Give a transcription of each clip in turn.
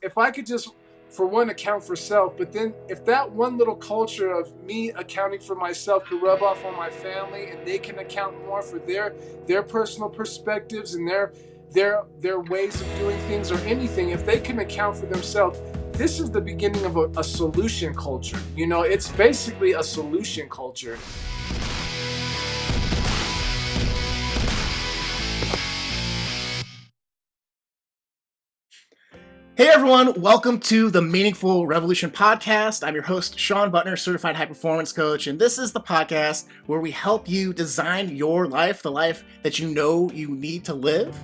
if I could just, for one, account for self, but then if that one little culture of me accounting for myself could rub off on my family, and they can account more for their personal perspectives and their ways of doing things or anything, if they can account for themselves, this is the beginning of a solution culture. You know, it's basically a solution culture. Hey everyone, welcome to the Meaningful Revolution podcast. I'm your host, Sean Butner, certified high performance coach, and this is the podcast where we help you design your life, the life that you know you need to live,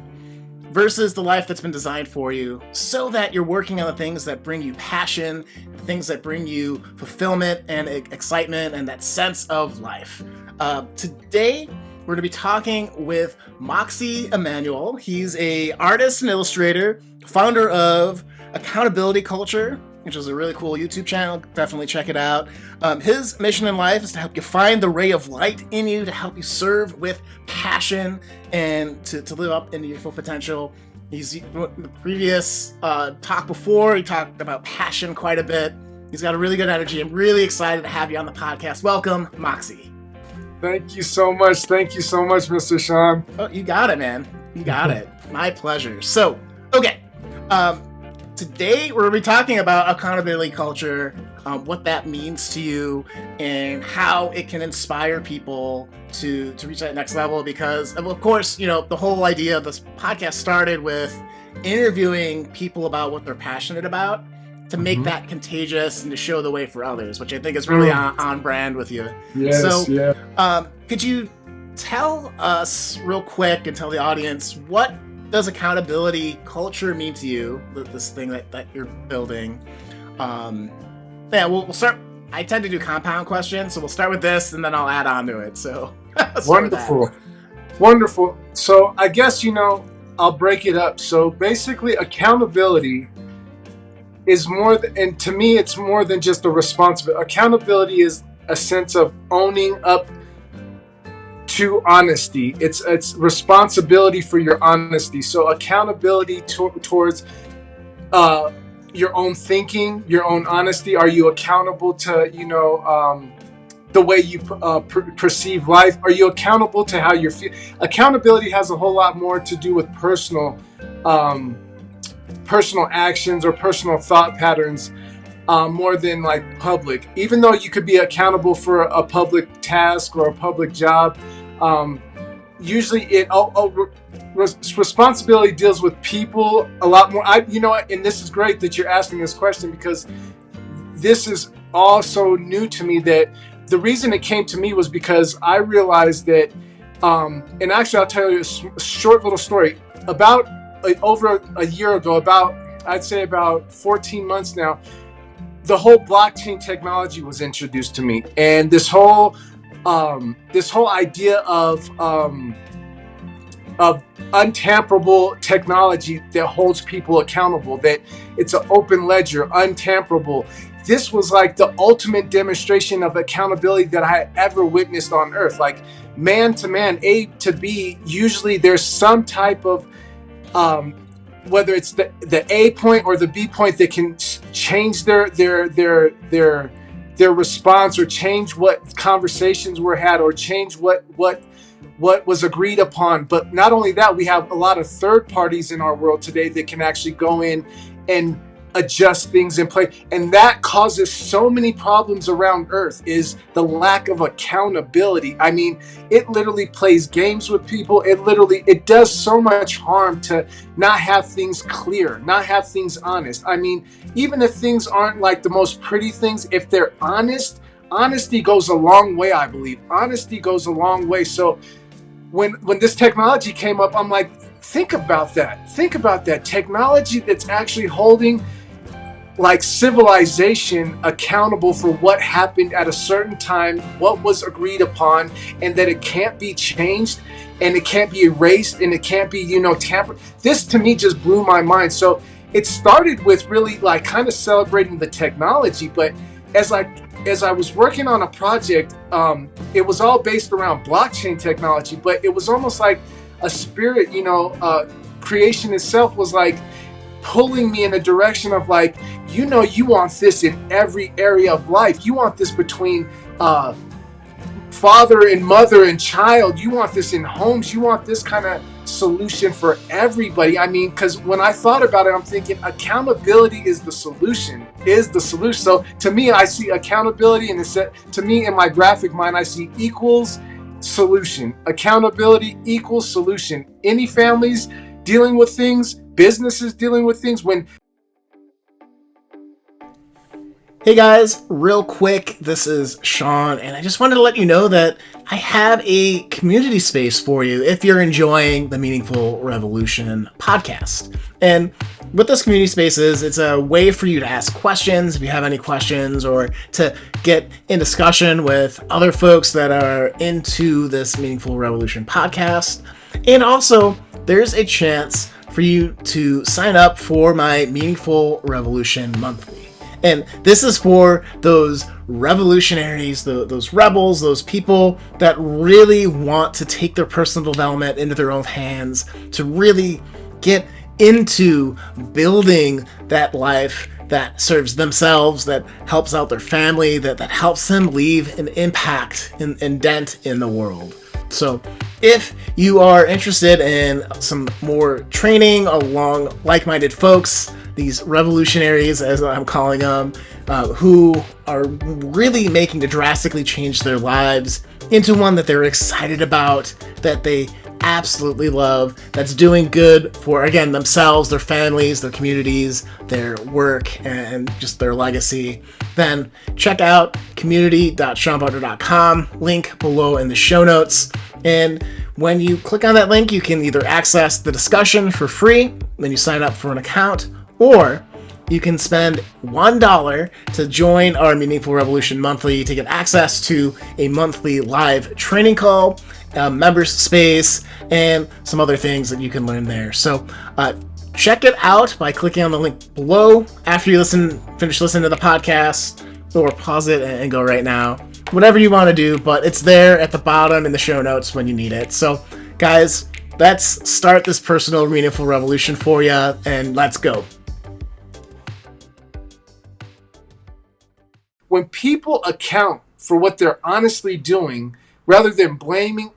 versus the life that's been designed for you, so that you're working on the things that bring you passion, the things that bring you fulfillment and excitement and that sense of life. Today, we're going to be talking with Moxie Immanuel. He's an artist and illustrator, founder of Accountability Culture, which is a really cool YouTube channel. Definitely check it out. His mission in life is to help you find the ray of light in you, to help you serve with passion and to live up into your full potential. He's in the previous talk before, he talked about passion quite a bit. He's got a really good energy. I'm really excited to have you on the podcast. Welcome, Moxie. Thank you so much. Thank you so much, Mr. Sean. Oh, you got it, man. You got it. My pleasure. So, okay. Today we're going to be talking about accountability culture, what that means to you, and how it can inspire people to reach that next level. Because, of course, you know, the whole idea of this podcast started with interviewing people about what they're passionate about, to make that contagious and to show the way for others, which I think is really on brand with you. Yes, so, yeah. Could you tell us real quick and tell the audience, what does accountability culture mean to you, this thing that you're building? We'll start. I tend to do compound questions, so we'll start with this and then I'll add on to it. So Wonderful. So I guess, you know, I'll break it up. So basically, accountability is more and to me, it's more than just a responsibility. Accountability is a sense of owning up to honesty. It's responsibility for your honesty. So accountability towards your own thinking, your own honesty. Are you accountable to, you know, the way you perceive life? Are you accountable to how you're feeling? Accountability has a whole lot more to do with personal actions or personal thought patterns, more than like public. Even though you could be accountable for a public task or a public job, usually responsibility deals with people a lot more. And this is great that you're asking this question, because this is also new to me. That the reason it came to me was because I realized that, and actually I'll tell you a short little story. About over a year ago, I'd say about 14 months now, the whole blockchain technology was introduced to me, and this whole idea of untamperable technology that holds people accountable, that it's an open ledger, untamperable. This was like the ultimate demonstration of accountability that I had ever witnessed on earth. Like man to man, A to B, usually there's some type of whether it's the A point or the B point that can change their response, or change what conversations were had, or change what was agreed upon. But not only that, we have a lot of third parties in our world today that can actually go in and adjust things in place, and that causes so many problems around earth, is the lack of accountability. I mean, it literally plays games with people. It does so much harm to not have things clear, not have things honest. I mean, even if things aren't like the most pretty things, if they're honest, honesty goes a long way. I believe honesty goes a long way. So when this technology came up, I'm like, think about that technology that's actually holding like civilization accountable for what happened at a certain time, what was agreed upon, and that it can't be changed, and it can't be erased, and it can't be, you know, tampered. This to me just blew my mind. So it started with really like kind of celebrating the technology, but as I was working on a project, it was all based around blockchain technology, but it was almost like a spirit, you know, creation itself was like, pulling me in a direction of like, you know, you want this in every area of life. You want this between father and mother and child. You want this in homes. You want this kind of solution for everybody. I mean, because when I thought about it, I'm thinking accountability is the solution, So to me, I see accountability, and it's to me in my graphic mind, I see equals solution. Accountability equals solution. Any families dealing with things, businesses dealing with things, when Hey guys, real quick, this is Sean, and I just wanted to let you know that I have a community space for you if you're enjoying the Meaningful Revolution podcast. And what this community space is, it's a way for you to ask questions if you have any questions, or to get in discussion with other folks that are into this Meaningful Revolution podcast. And also, there's a chance for you to sign up for my Meaningful Revolution Monthly. And this is for those revolutionaries, those rebels, those people that really want to take their personal development into their own hands, to really get into building that life that serves themselves, that helps out their family, that helps them leave an impact and dent in the world. So if you are interested in some more training along like-minded folks, these revolutionaries, as I'm calling them, who are really making to drastically change their lives into one that they're excited about, that they absolutely love, that's doing good for, again, themselves, their families, their communities, their work, and just their legacy, then check out community.seanbutler.com, link below in the show notes. And when you click on that link, you can either access the discussion for free, then you sign up for an account, or you can spend $1 to join our Meaningful Revolution Monthly to get access to a monthly live training call, members space, and some other things that you can learn there. So check it out by clicking on the link below after you finish listening to the podcast, or pause it and go right now. Whatever you want to do, but it's there at the bottom in the show notes when you need it. So guys, let's start this personal meaningful revolution for you, and let's go. When people account for what they're honestly doing, rather than blaming,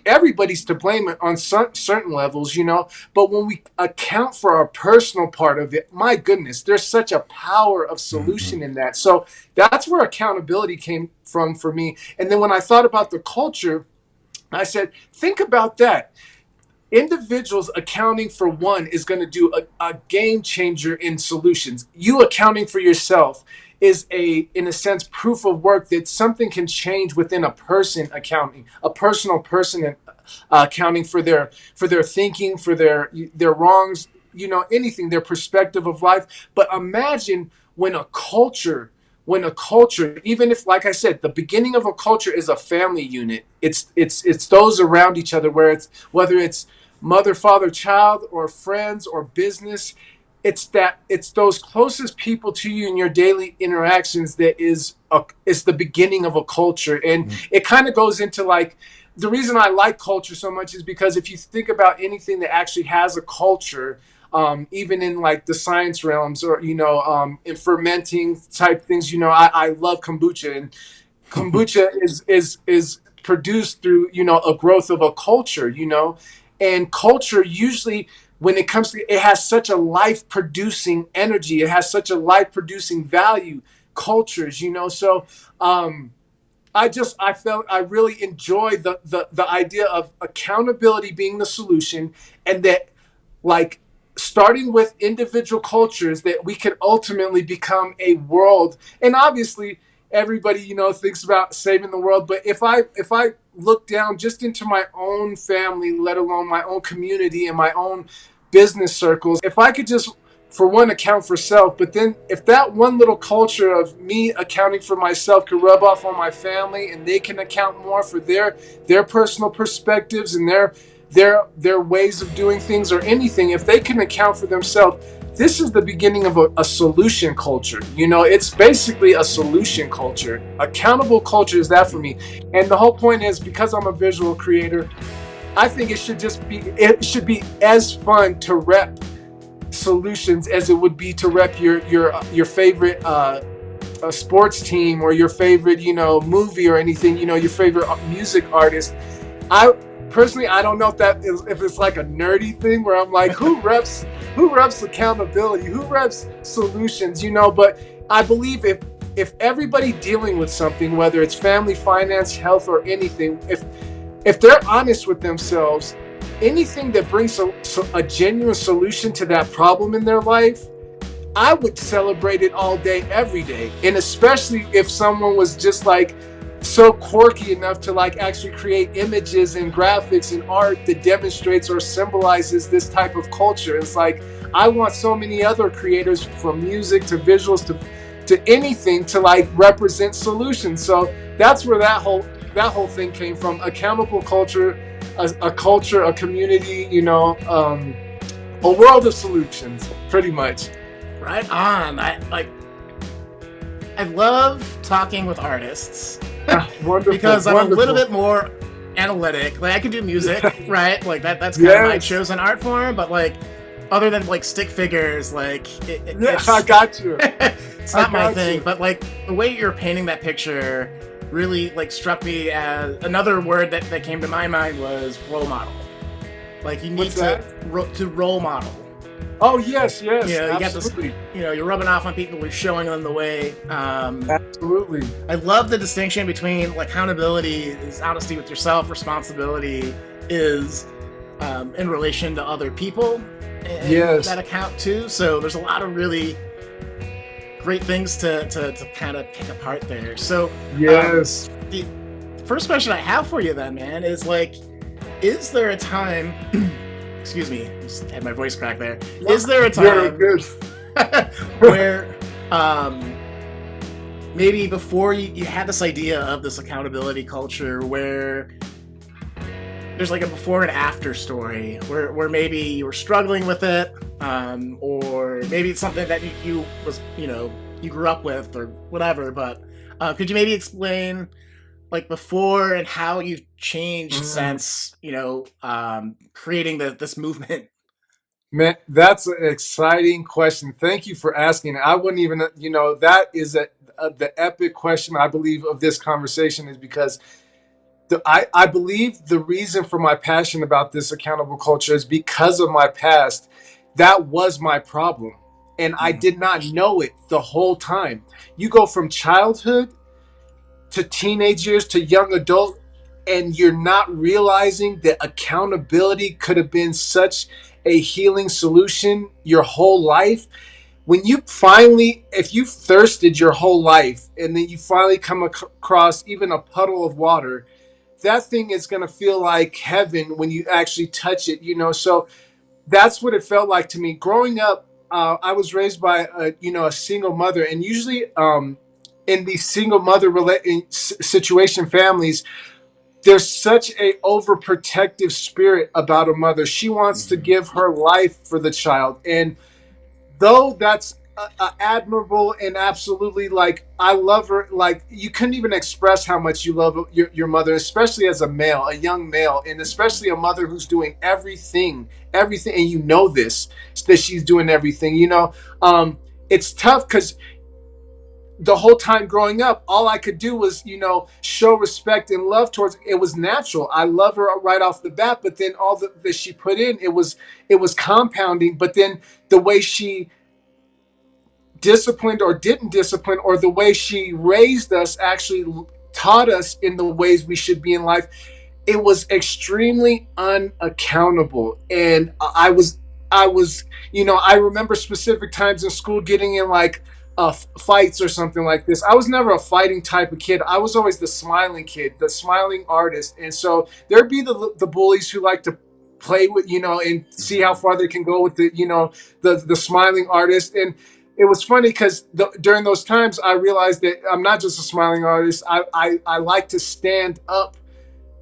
everybody's to blame on certain levels, you know, but when we account for our personal part of it, my goodness, there's such a power of solution in that. So that's where accountability came from for me. And then when I thought about the culture, I said, think about that. Individuals accounting for one is going to do a game changer in solutions. You accounting for yourself is in a sense, proof of work that something can change within a person accounting, a personal person accounting for their thinking, for their wrongs, you know, anything, their perspective of life. But imagine when a culture, even if, like I said, the beginning of a culture is a family unit, it's those around each other, whether it's mother, father, child, or friends, or business. It's those closest people to you in your daily interactions that is the beginning of a culture. And it kind of goes into, like, the reason I like culture so much is because if you think about anything that actually has a culture, even in like the science realms, or, you know, in fermenting type things, you know, I love kombucha, and kombucha is produced through, you know, a growth of a culture, you know, and culture usually, when it comes to, it has such a life producing energy, it has such a life producing value, cultures, you know. So I really enjoy the idea of accountability being the solution, and that, like, starting with individual cultures, that we can ultimately become a world. And obviously everybody, you know, thinks about saving the world, but if I look down just into my own family, let alone my own community and my own business circles, if I could just, for one, account for self, but then if that one little culture of me accounting for myself could rub off on my family, and they can account more for their personal perspectives and their ways of doing things, or anything, if they can account for themselves, this is the beginning of a solution culture. You know, it's basically a solution culture. Accountable culture is that for me. And the whole point is, because I'm a visual creator, I think it should be as fun to rep solutions as it would be to rep your favorite a sports team or your favorite, movie or anything, your favorite music artist. I personally, I don't know if it's like a nerdy thing where I'm like, who reps accountability, who reps solutions, but I believe if everybody dealing with something, whether it's family, finance, health, or anything, if they're honest with themselves, anything that brings a genuine solution to that problem in their life, I would celebrate it all day, every day. And especially if someone was just like so quirky enough to like actually create images and graphics and art that demonstrates or symbolizes this type of culture. It's like, I want so many other creators, from music to visuals to anything, to like represent solutions. So that's where that whole thing came from. Accountable culture, a culture, a community, a world of solutions, pretty much. Right on. I love talking with artists Wonderful, because I'm wonderful. a little bit more analytic. Like, I can do music, right? Like that's kind of my chosen art form. But like, other than like stick figures, like it's, I got you. It's not my thing. But like the way you're painting that picture really like struck me as another word that came to my mind was role model. Like, you need to role model. Oh yes, You got this. You're rubbing off on people. You're showing them the way. Absolutely. I love the distinction between like, accountability is honesty with yourself. Responsibility is in relation to other people. Yes. That account too. So there's a lot of really great things to kind of pick apart there. So yes. The first question I have for you then, man, is like, is there a time? Excuse me, just had my voice crack there. Is there a time where maybe before you had this idea of this accountability culture, where there's like a before and after story, where maybe you were struggling with it, or maybe it's something that you grew up with or whatever, but could you maybe explain like before and how you've changed since creating this movement? Man, that's an exciting question. Thank you for asking. I wouldn't even, that is the epic question, I believe, of this conversation, is because I believe the reason for my passion about this accountable culture is because of my past. That was my problem, and I did not know it the whole time. You go from childhood to teenage years to young adult, and you're not realizing that accountability could have been such a healing solution your whole life. When you finally, if you've thirsted your whole life and then you finally come across even a puddle of water, that thing is going to feel like heaven when you actually touch it, So that's what it felt like to me growing up. I was raised by a single mother, and usually in these single mother situation families, there's such a overprotective spirit about a mother. She wants to give her life for the child, and though that's admirable and absolutely, like, I love her, like, you couldn't even express how much you love your mother, especially as a young male, and especially a mother who's doing everything, and this, that she's doing everything. It's tough because the whole time growing up, all I could do was, show respect and love towards. It was natural. I love her right off the bat, but then all that she put in, it was compounding. But then the way she disciplined or didn't discipline, or the way she raised us, actually taught us in the ways we should be in life. It was extremely unaccountable, and I was, I remember specific times in school getting in like fights or something like this. I was never a fighting type of kid. I was always the smiling kid, the smiling artist. And so there'd be the bullies who like to play with, and see how far they can go with the smiling artist. And it was funny because during those times, I realized that I'm not just a smiling artist. I like to stand up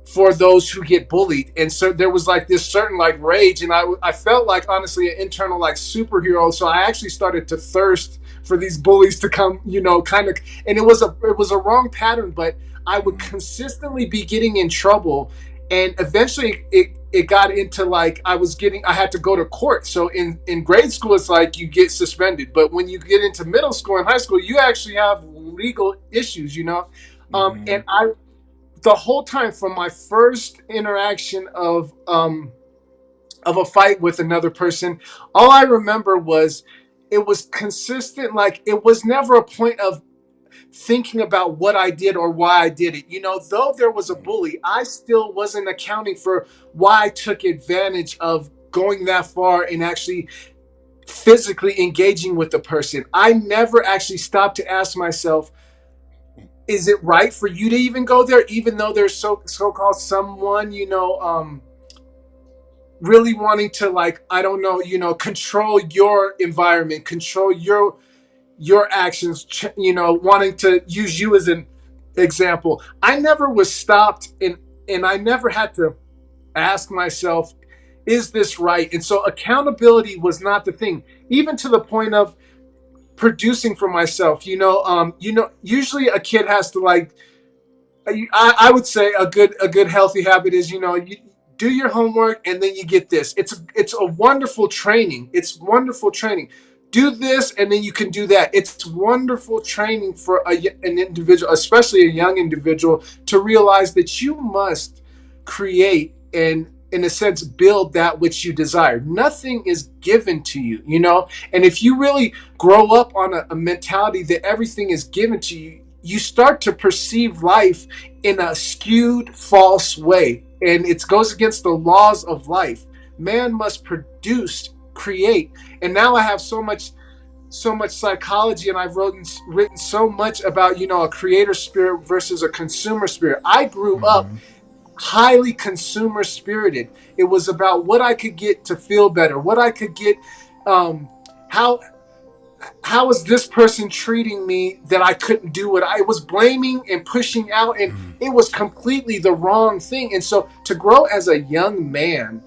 for those who get bullied. And so there was like this certain like rage, and I felt like, honestly, an internal like superhero. So I actually started to thirst for these bullies to come, kind of, and it was a wrong pattern, but I would consistently be getting in trouble. And eventually it got into like I had to go to court. So in grade school it's like you get suspended, but when you get into middle school and high school you actually have legal issues, you know. And I the whole time from my first interaction of a fight with another person, all I remember was it was consistent. Like it was never a point of thinking about what I did or why I did it. You know, though there was a bully, I still wasn't accounting for why I took advantage of going that far and actually physically engaging with the person. I never actually stopped to ask myself, is it right for you to even go there, even though there's so-called someone, you know, really wanting to, like, I don't know, you know, control your environment, control your actions, you know, wanting to use you as an example. I never was stopped, and I never had to ask myself, is this right? And so accountability was not the thing, even to the point of producing for myself. You know, usually a kid has to, like, I would say a good healthy habit is, you know, you do your homework and then you get this. It's a wonderful training. It's wonderful training. Do this and then you can do that. It's wonderful training for an individual, especially a young individual, to realize that you must create and, in a sense, build that which you desire. Nothing is given to you, you know? And if you really grow up on a mentality that everything is given to you, you start to perceive life in a skewed, false way. And it goes against the laws of life. Man must produce, create. And now I have so much psychology, and I've written so much about, you know, a creator spirit versus a consumer spirit. I grew up highly consumer spirited. It was about what I could get to feel better, what I could get, how is this person treating me that I couldn't do what I was blaming and pushing out, and it was completely the wrong thing. And so to grow as a young man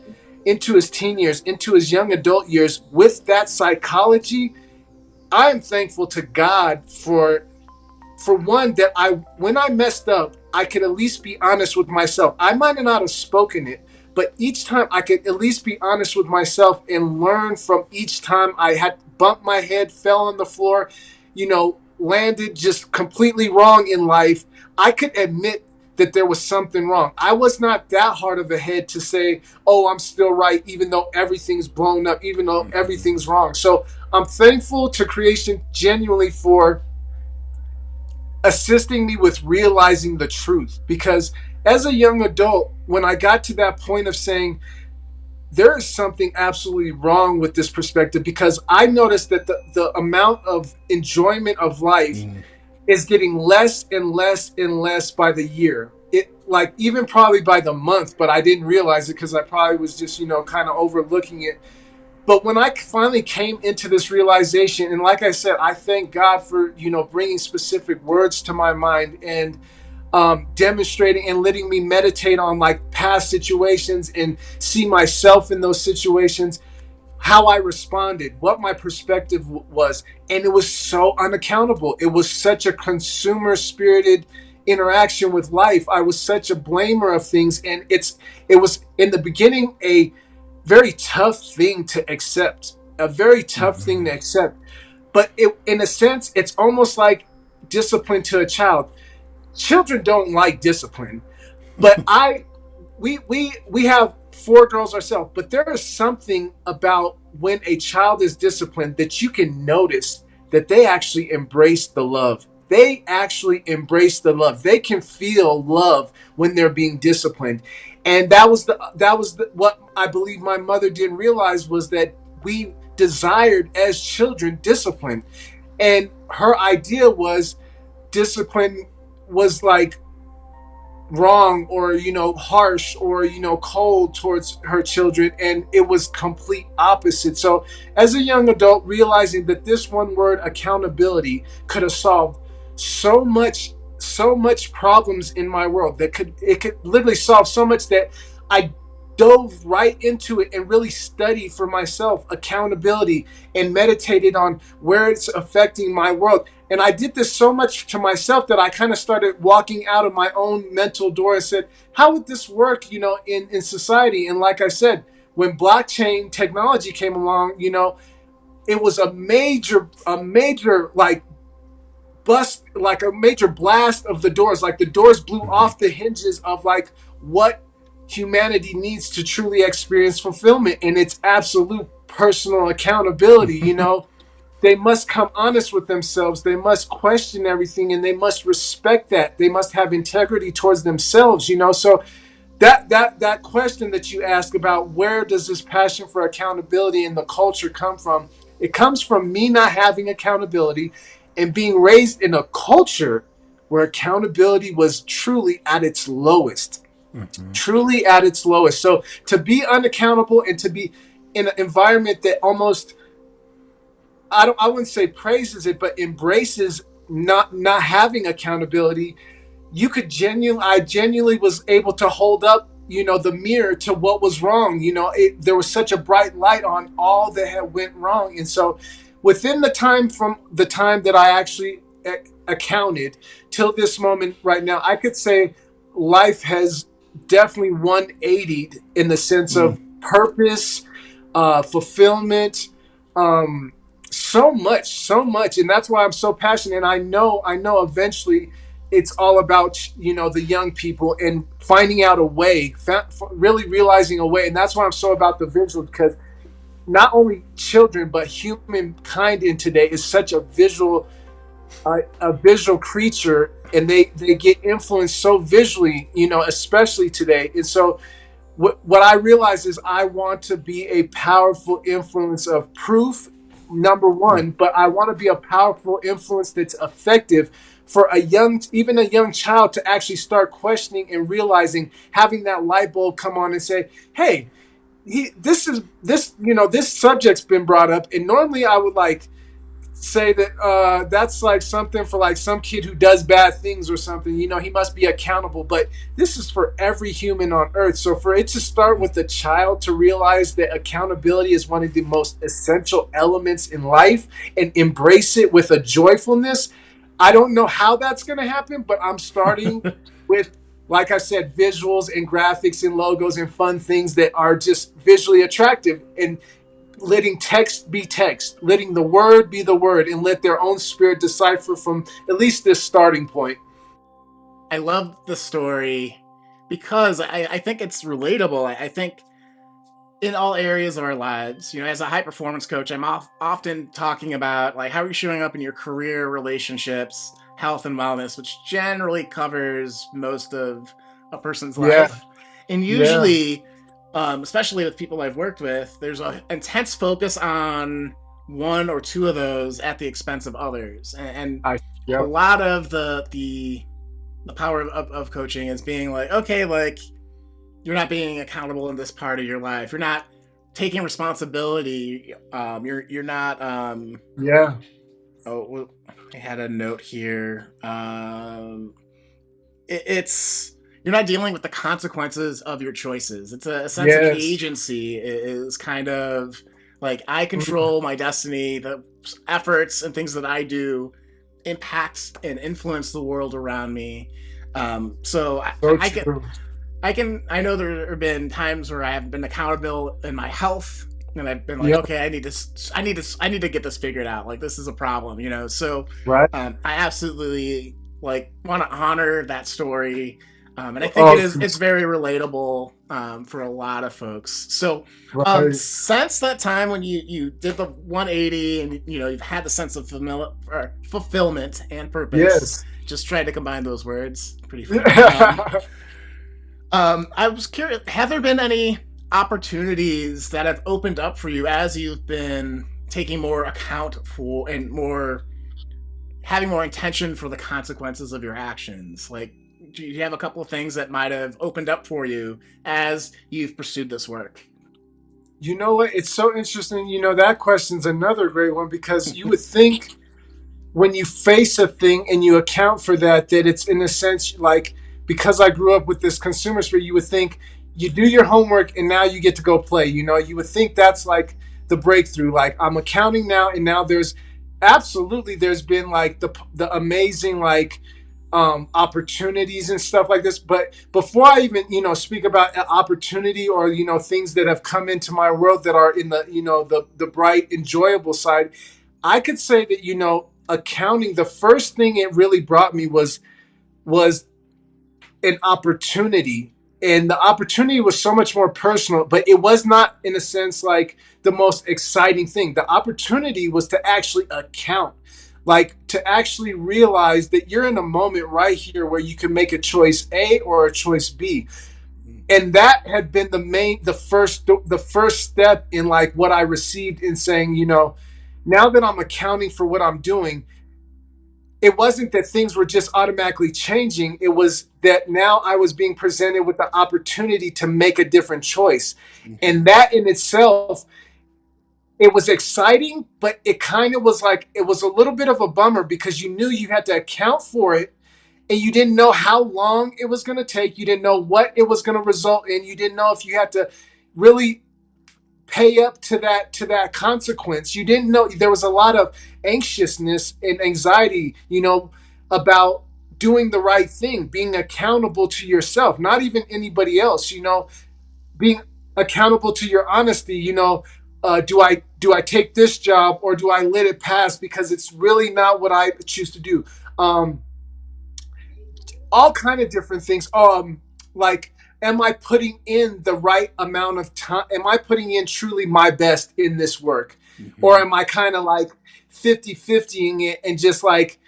into his teen years, into his young adult years with that psychology, I am thankful to God for one, that when I messed up, I could at least be honest with myself. I might not have spoken it, but each time I could at least be honest with myself and learn from each time I had bumped my head, fell on the floor, you know, landed just completely wrong in life. I could admit that there was something wrong. I was not that hard of a head to say, oh, I'm still right, even though everything's blown up, even though everything's wrong. So I'm thankful to creation genuinely for assisting me with realizing the truth. Because as a young adult, when I got to that point of saying, there is something absolutely wrong with this perspective, because I noticed that the amount of enjoyment of life is getting less and less and less by the year. It, like, even probably by the month, but I didn't realize it because I probably was just, you know, kind of overlooking it. But when I finally came into this realization, and like I said, I thank God for, you know, bringing specific words to my mind and demonstrating and letting me meditate on, like, past situations and see myself in those situations, how I responded, what my perspective was. And it was so unaccountable. It was such a consumer spirited interaction with life. I was such a blamer of things. And it was in the beginning a very tough thing to accept, a very tough thing to accept. But in a sense, it's almost like discipline to a child. Children don't like discipline, but we have 4 girls ourselves, but there is something about when a child is disciplined that you can notice that they actually embrace the love. They actually embrace the love. They can feel love when they're being disciplined. And that was what I believe my mother didn't realize, was that we desired as children discipline. And her idea was discipline was like wrong or, you know, harsh or, you know, cold towards her children, and it was complete opposite. So as a young adult, realizing that this one word, accountability, could have solved so much problems in my world, that it could literally solve so much, that I dove right into it and really studied for myself accountability and meditated on where it's affecting my world. And I did this so much to myself that I kind of started walking out of my own mental door and said, how would this work, in society? And like I said, when blockchain technology came along, it was a major like bust, like a major blast of the doors. Like the doors blew off the hinges of like what humanity needs to truly experience fulfillment, and it's absolute personal accountability. They must come honest with themselves. They must question everything, and they must respect that. They must have integrity towards themselves. So that question that you ask about where does this passion for accountability in the culture come from? It comes from me not having accountability and being raised in a culture where accountability was truly at its lowest. Truly at its lowest. So to be unaccountable and to be in an environment that almost, I wouldn't say praises it, but embraces not having accountability, I genuinely was able to hold up, the mirror to what was wrong. There was such a bright light on all that had went wrong. And so within from the time that I actually accounted till this moment right now, I could say life has definitely 180'd in the sense of purpose, fulfillment, so much. And that's why I'm so passionate. And I know eventually it's all about, the young people and finding out a way, really realizing a way. And that's why I'm so about the visuals, because not only children, but humankind in today is such a visual creature, and they get influenced so visually, especially today. And so what I realize is I want to be a powerful influence of proof, number one, but I want to be a powerful influence that's effective for even a young child to actually start questioning and realizing, having that light bulb come on and say, hey, this subject's been brought up. And normally I would like say that that's like something for like some kid who does bad things or something, he must be accountable. But this is for every human on earth. So for it to start with a child to realize that accountability is one of the most essential elements in life and embrace it with a joyfulness, I don't know how that's going to happen, but I'm starting with, like I said, visuals and graphics and logos and fun things that are just visually attractive, and letting text be text, letting the word be the word, and let their own spirit decipher from at least this starting point. I love the story because I think it's relatable. I think in all areas of our lives, as a high performance coach, I'm often talking about like how are you showing up in your career, relationships, health and wellness, which generally covers most of a person's life. And usually, especially with people I've worked with, there's an intense focus on one or two of those at the expense of others. And a lot of the power of coaching is being like, okay, like you're not being accountable in this part of your life. You're not taking responsibility. You're not. Oh, I had a note here. It's you're not dealing with the consequences of your choices. It's a sense of agency. Is kind of like I control my destiny. The efforts and things that I do impact and influence the world around me. So I know there have been times where I have been accountable in my health, and I've been like, okay, I need to get this figured out. Like this is a problem, So I absolutely like want to honor that story, and I think it's very relatable for a lot of folks. So since that time when you did the 180 and you've had the sense of fulfillment and purpose, just try to combine those words. Pretty fun. I was curious, have there been any opportunities that have opened up for you as you've been taking more account for and having more intention for the consequences of your actions? Like, do you have a couple of things that might have opened up for you as you've pursued this work? You know what? It's so interesting. That question's another great one, because you would think when you face a thing and you account for that it's in a sense like, because I grew up with this consumer spirit, you would think you do your homework and now you get to go play. You would think that's like the breakthrough. Like I'm accounting now, and now there's absolutely, there's been like the amazing like opportunities and stuff like this. But before I even speak about opportunity or things that have come into my world that are in the the bright enjoyable side, I could say that accounting, the first thing it really brought me was an opportunity. And the opportunity was so much more personal, but it was not, in a sense, like the most exciting thing. The opportunity was to actually account, like to actually realize that you're in a moment right here where you can make a choice A or a choice B. And that had been the first step in like what I received in saying, now that I'm accounting for what I'm doing, it wasn't that things were just automatically changing. It was that now I was being presented with the opportunity to make a different choice. And that in itself, it was exciting, but it kind of was like, it was a little bit of a bummer because you knew you had to account for it and you didn't know how long it was going to take. You didn't know what it was going to result in. You didn't know if you had to really pay up to that consequence. You didn't know. There was a lot of anxiousness and anxiety, about doing the right thing, being accountable to yourself, not even anybody else, being accountable to your honesty. Do I take this job or do I let it pass because it's really not what I choose to do? um all kind of different things. Like, am I putting in the right amount of time? Am I putting in truly my best in this work? Or am I kind of like 50-50ing it and just like,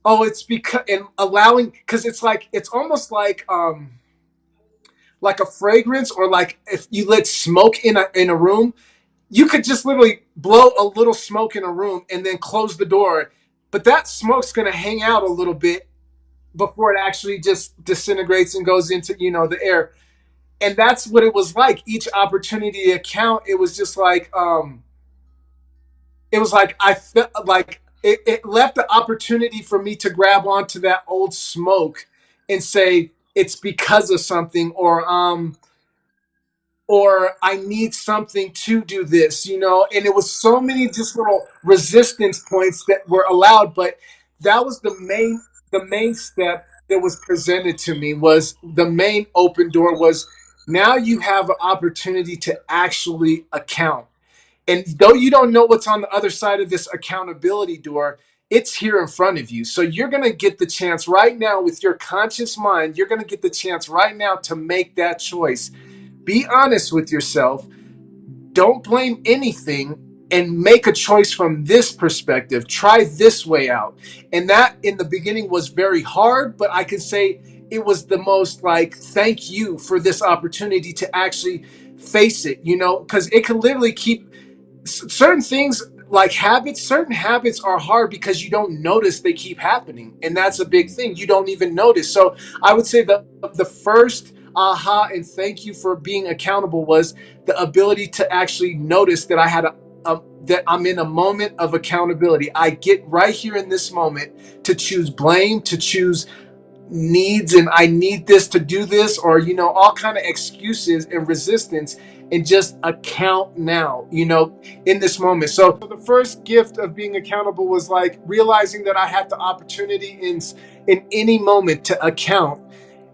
oh, it's because, and allowing, because it's like, it's almost like a fragrance, or like if you let smoke in a room, you could just literally blow a little smoke in a room and then close the door, but that smoke's going to hang out a little bit before it actually just disintegrates and goes into the air. And that's what it was like. Each opportunity to count, it was like I felt like it left the opportunity for me to grab onto that old smoke and say it's because of something, or I need something to do this, and it was so many just little resistance points that were allowed. But that was the main step that was presented to me. Was the main open door was, now you have an opportunity to actually account. And though you don't know what's on the other side of this accountability door, it's here in front of you. So you're going to get the chance right now with your conscious mind. You're going to get the chance right now to make that choice. Be honest with yourself. Don't blame anything, and make a choice from this perspective. Try this way out. And that in the beginning was very hard, but I could say it was the most like, thank you for this opportunity to actually face it, because it can literally keep certain things, like habits. Certain habits are hard because you don't notice they keep happening, and that's a big thing. You don't even notice. So I would say the first aha and thank you for being accountable was the ability to actually notice that I had that I'm in a moment of accountability. I get right here in this moment to choose blame, to choose needs, and I need this to do this, or all kind of excuses and resistance, and just account now, in this moment. So the first gift of being accountable was like realizing that I had the opportunity in any moment to account,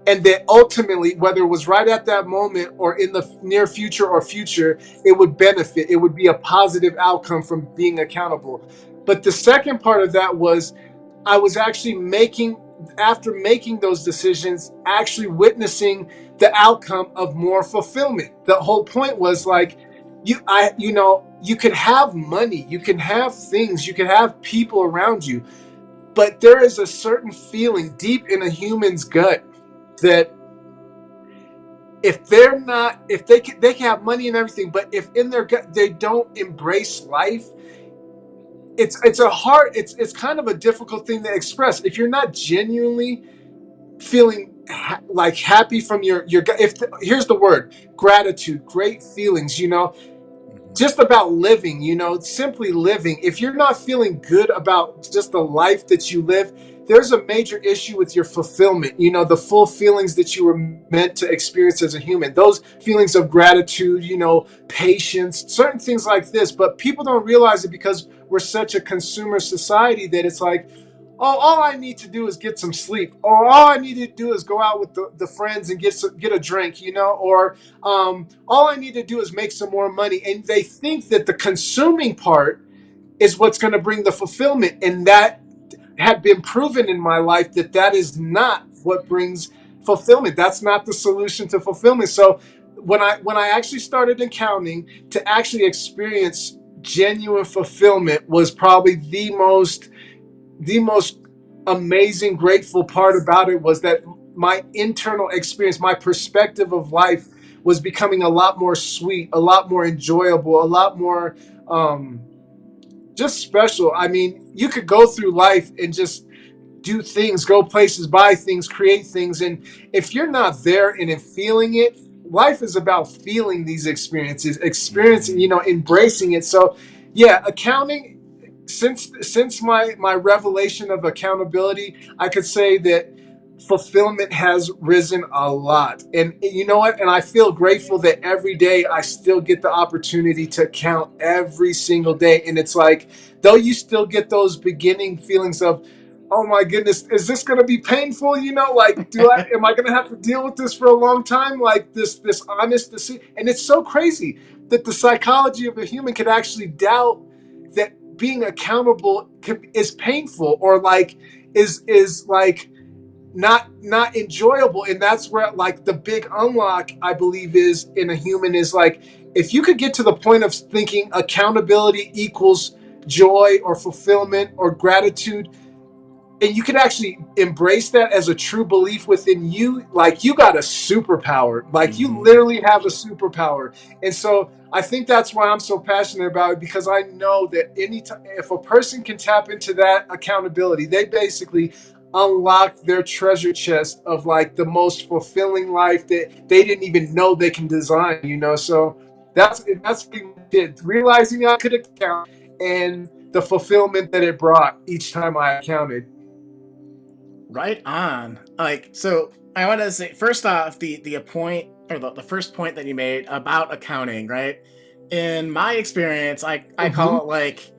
and that ultimately, whether it was right at that moment or in the near future or future, it would benefit. It would be a positive outcome from being accountable. But the second part of that was, I was actually after making those decisions, actually witnessing the outcome of more fulfillment. The whole point was like, you could have money, you can have things, you can have people around you, but there is a certain feeling deep in a human's gut that if they're not, if they can have money and everything, but if in their gut they don't embrace life, it's kind of a difficult thing to express. If you're not genuinely feeling like happy from your gut, here's the word: gratitude, great feelings, just about living, simply living. If you're not feeling good about just the life that you live, there's a major issue with your fulfillment, you know, the full feelings that you were meant to experience as a human, those feelings of gratitude, you know, patience, certain things like this. But people don't realize it because we're such a consumer society that it's like, oh, all I need to do is get some sleep, or all I need to do is go out with the friends and get a drink, you know, or all I need to do is make some more money. And they think that the consuming part is what's going to bring the fulfillment. And that had been proven in my life that that is not what brings fulfillment. That's not the solution to fulfillment. So when I actually started accounting, to actually experience genuine fulfillment was probably the most amazing, grateful part about it, was that my internal experience, my perspective of life was becoming a lot more sweet, a lot more enjoyable, a lot more um, just special. I mean, you could go through life and just do things, go places, buy things, create things. And if you're not there and in feeling it, life is about feeling these experiences, experiencing, you know, embracing it. So yeah, accounting, since my revelation of accountability, I could say that fulfillment has risen a lot. And you know what? And I feel grateful that every day I still get the opportunity to count every single day. And it's like, though you still get those beginning feelings of, oh my goodness, is this going to be painful? You know, like, am I going to have to deal with this for a long time? Like this honest decision. And it's so crazy that the psychology of a human could actually doubt that being accountable is painful, or like is like not enjoyable. And that's where like the big unlock, I believe, is in a human, is like, if you could get to the point of thinking accountability equals joy or fulfillment or gratitude, and you can actually embrace that as a true belief within you, like, you got a superpower. Like, you literally have a superpower. And so I think that's why I'm so passionate about it, because I know that anytime, if a person can tap into that accountability, they basically unlock their treasure chest of like the most fulfilling life that they didn't even know they can design, you know. So that's pretty much it. Realizing I could account, and the fulfillment that it brought each time I accounted. Right on. Like, so I want to say, first off, the point, or the first point that you made about accounting, right? In my experience, I Mm-hmm. call it like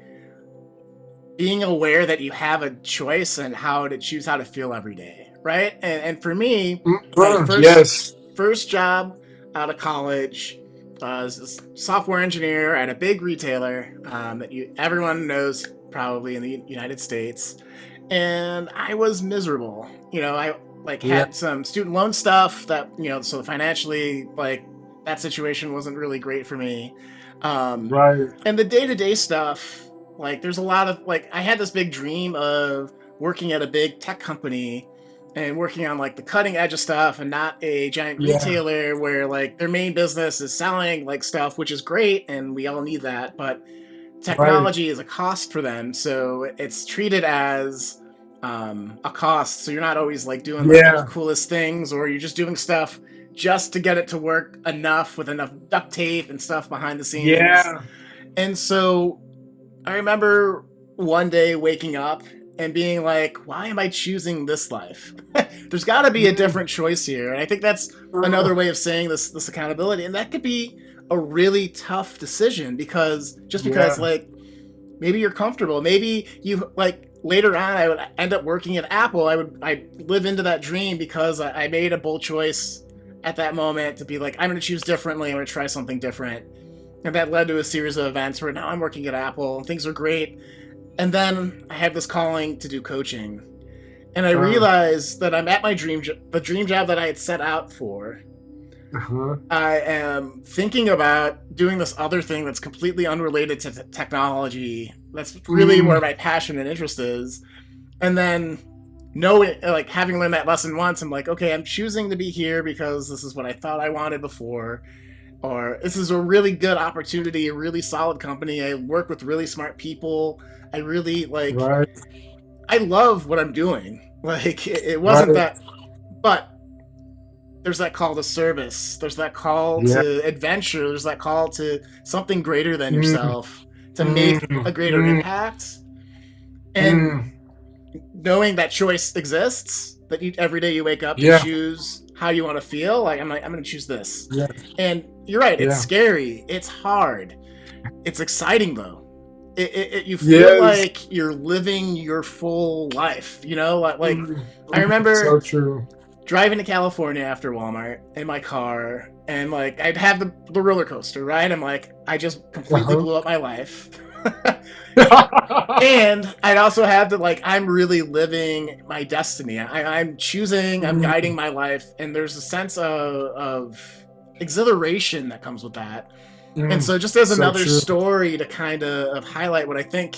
being aware that you have a choice and how to choose how to feel every day, right? And for me, my Mm, yes. first job out of college was a software engineer at a big retailer that everyone knows probably in the United States, and I was miserable. You know, I like Yeah. had some student loan stuff that, you know, so financially, like, that situation wasn't really great for me. Um, Right. and the day to day stuff, like, there's a lot of, like, I had this big dream of working at a big tech company and working on like the cutting edge of stuff, and not a giant Yeah. retailer where like their main business is selling like stuff, which is great and we all need that, but Right. technology is a cost for them, so it's treated as a cost. So you're not always like doing the Yeah. coolest things, or you're just doing stuff just to get it to work enough with enough duct tape and stuff behind the scenes. Yeah. And so I remember one day waking up and being like, why am I choosing this life? There's got to be a Mm, different choice here. And I think that's another mm, way of saying this accountability. And that could be a really tough decision, because just because, yeah. like, maybe you're comfortable, maybe you like later on I would end up working at Apple. I live into that dream because I made a bold choice at that moment to be like, I'm going to choose differently. I'm going to try something different. And that led to a series of events where now I'm working at Apple and things are great. And then I had this calling to do coaching. And I Uh, realized that I'm at my the dream job that I had set out for. uh-huh. I am thinking about doing this other thing that's completely unrelated to technology. That's really Mm, where my passion and interest is. And then knowing, like, having learned that lesson once, I'm like, okay, I'm choosing to be here because this is what I thought I wanted before, or this is a really good opportunity, a really solid company. I work with really smart people. I really like, right. I love what I'm doing. Like, it wasn't Right. that, but there's that call to service. There's that call Yeah. to adventure. There's that call to something greater than Mm, yourself, to make mm, a greater mm, impact. And mm. knowing that choice exists, that every day you wake up, you Yeah. choose how you want to feel. Like I'm going to choose this. Yeah. And you're right. It's Yeah. scary. It's hard. It's exciting though. You feel Yes. like you're living your full life. You know, like I So remember true. driving to California after Walmart in my car, and like I'd have the roller coaster, right? I'm like, I just completely Uh-huh. blew up my life. And I'd also have to like, I'm really living my destiny. I'm choosing, I'm guiding my life, and there's a sense of exhilaration that comes with that. And so, just as So another true. story to kind of highlight what I think,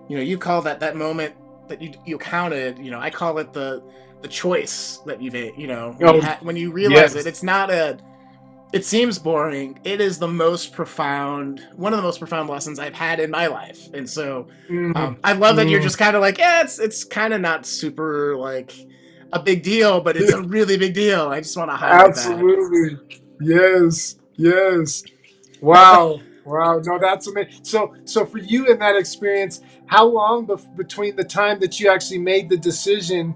you call that moment that you counted. I call it the choice that you've made. Oh, When you realize it, yes. it's not a. It seems boring. It is one of the most profound lessons I've had in my life. And so, Mm, I love that you're mm. just kind of like, yeah, it's kind of not super like a big deal, but it's a really big deal. I just want to highlight that. Absolutely. Yes. Yes. Wow. Wow. No, that's amazing. So for you in that experience, how long between the time that you actually made the decision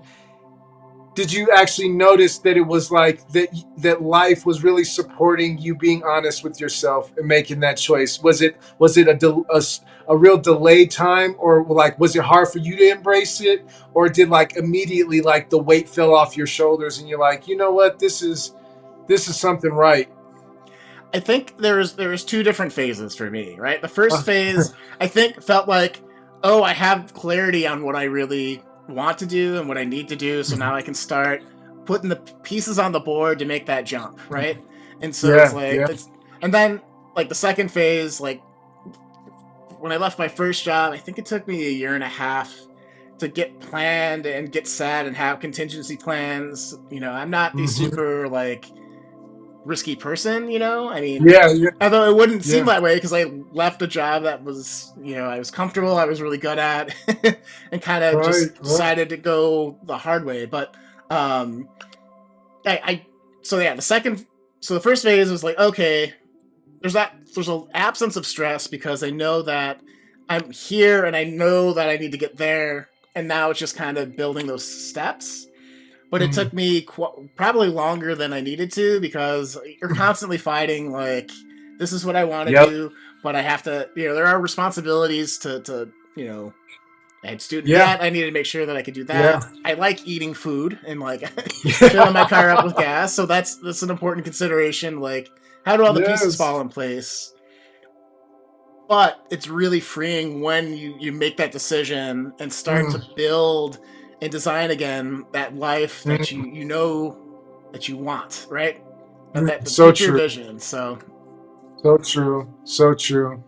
did you actually notice that it was like that life was really supporting you being honest with yourself and making that choice? Was it a real delayed time, or like was it hard for you to embrace it, or did like immediately like the weight fell off your shoulders and you're like, you know what, this is something right? I think there's two different phases for me, right? The first Uh, phase I think felt like, oh, I have clarity on what I really want to do and what I need to do, so now I can start putting the pieces on the board to make that jump, right? And so it's yeah, like yeah. and then like the second phase, like when I left my first job, I think it took me a year and a half to get planned and get set and have contingency plans. I'm not the Hmm. super like risky person, I mean, Yeah, yeah, although it wouldn't seem yeah. that way because I left a job that was, I was comfortable, I was really good at, and kind of Right, just right. decided to go the hard way. But um, I so yeah, the first phase was like, okay, there's an absence of stress because I know that I'm here and I know that I need to get there, and now it's just kind of building those steps. But it Mm. took me probably longer than I needed to because you're constantly fighting like, this is what I want to Yep. do, but I have to, there are responsibilities to I had student Yeah, debt. I needed to make sure that I could do yeah. that. I like eating food and like filling my car up with gas, so that's an important consideration. Like, how do all the pieces Yes. fall in place? But it's really freeing when you make that decision and start to Mm, build and design again that life that mm, you know that you want, right? That the so future true. vision. So So true. So true.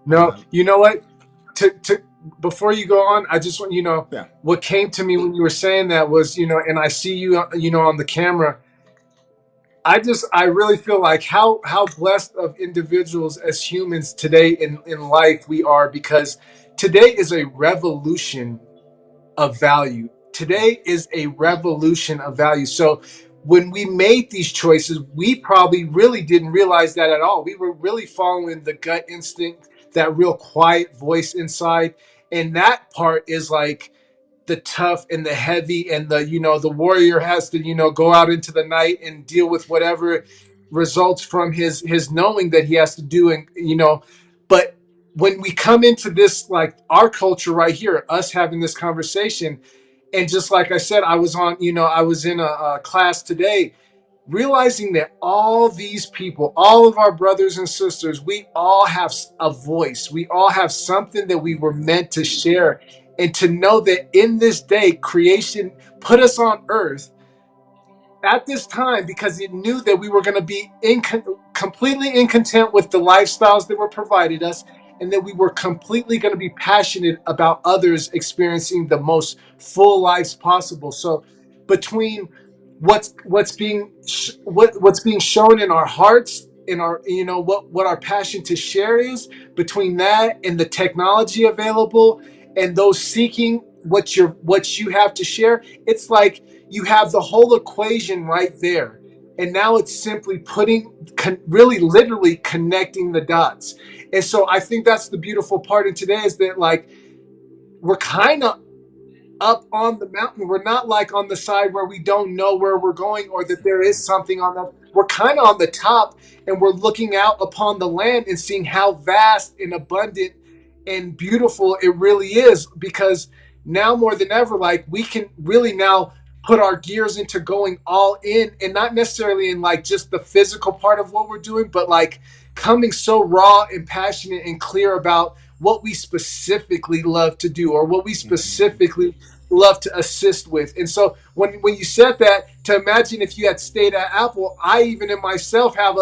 No, um, you know what? To before you go on, I just want yeah, what came to me when you were saying that was and I see you on the camera. I really feel like how blessed of individuals as humans today in life we are, because today is a revolution of value. Today is a revolution of value. So when we made these choices, we probably really didn't realize that at all. We were really following the gut instinct, that real quiet voice inside. And that part is like the tough and the heavy, and the warrior has to go out into the night and deal with whatever results from his knowing that he has to do. And but when we come into this, like our culture right here, us having this conversation, and just like I said, I was in a class today, realizing that all these people, all of our brothers and sisters, we all have a voice. We all have something that we were meant to share. And to know that in this day, creation put us on earth at this time because it knew that we were going to be completely incontent with the lifestyles that were provided us, and that we were completely going to be passionate about others experiencing the most full lives possible. So between what's being shown in our hearts, in our what our passion to share is, between that and the technology available, and those seeking what you have to share, it's like you have the whole equation right there. And now it's simply really literally connecting the dots. And so I think that's the beautiful part in today, is that like we're kind of up on the mountain. We're not like on the side where we don't know where we're going or that there is something on the. We're kind of on the top, and we're looking out upon the land and seeing how vast and abundant and beautiful it really is. Because now more than ever, like we can really now put our gears into going all in, and not necessarily in like just the physical part of what we're doing, but like coming so raw and passionate and clear about what we specifically love to do or what we specifically love to assist with. And so when you said that, to imagine if you had stayed at Apple, I even in myself have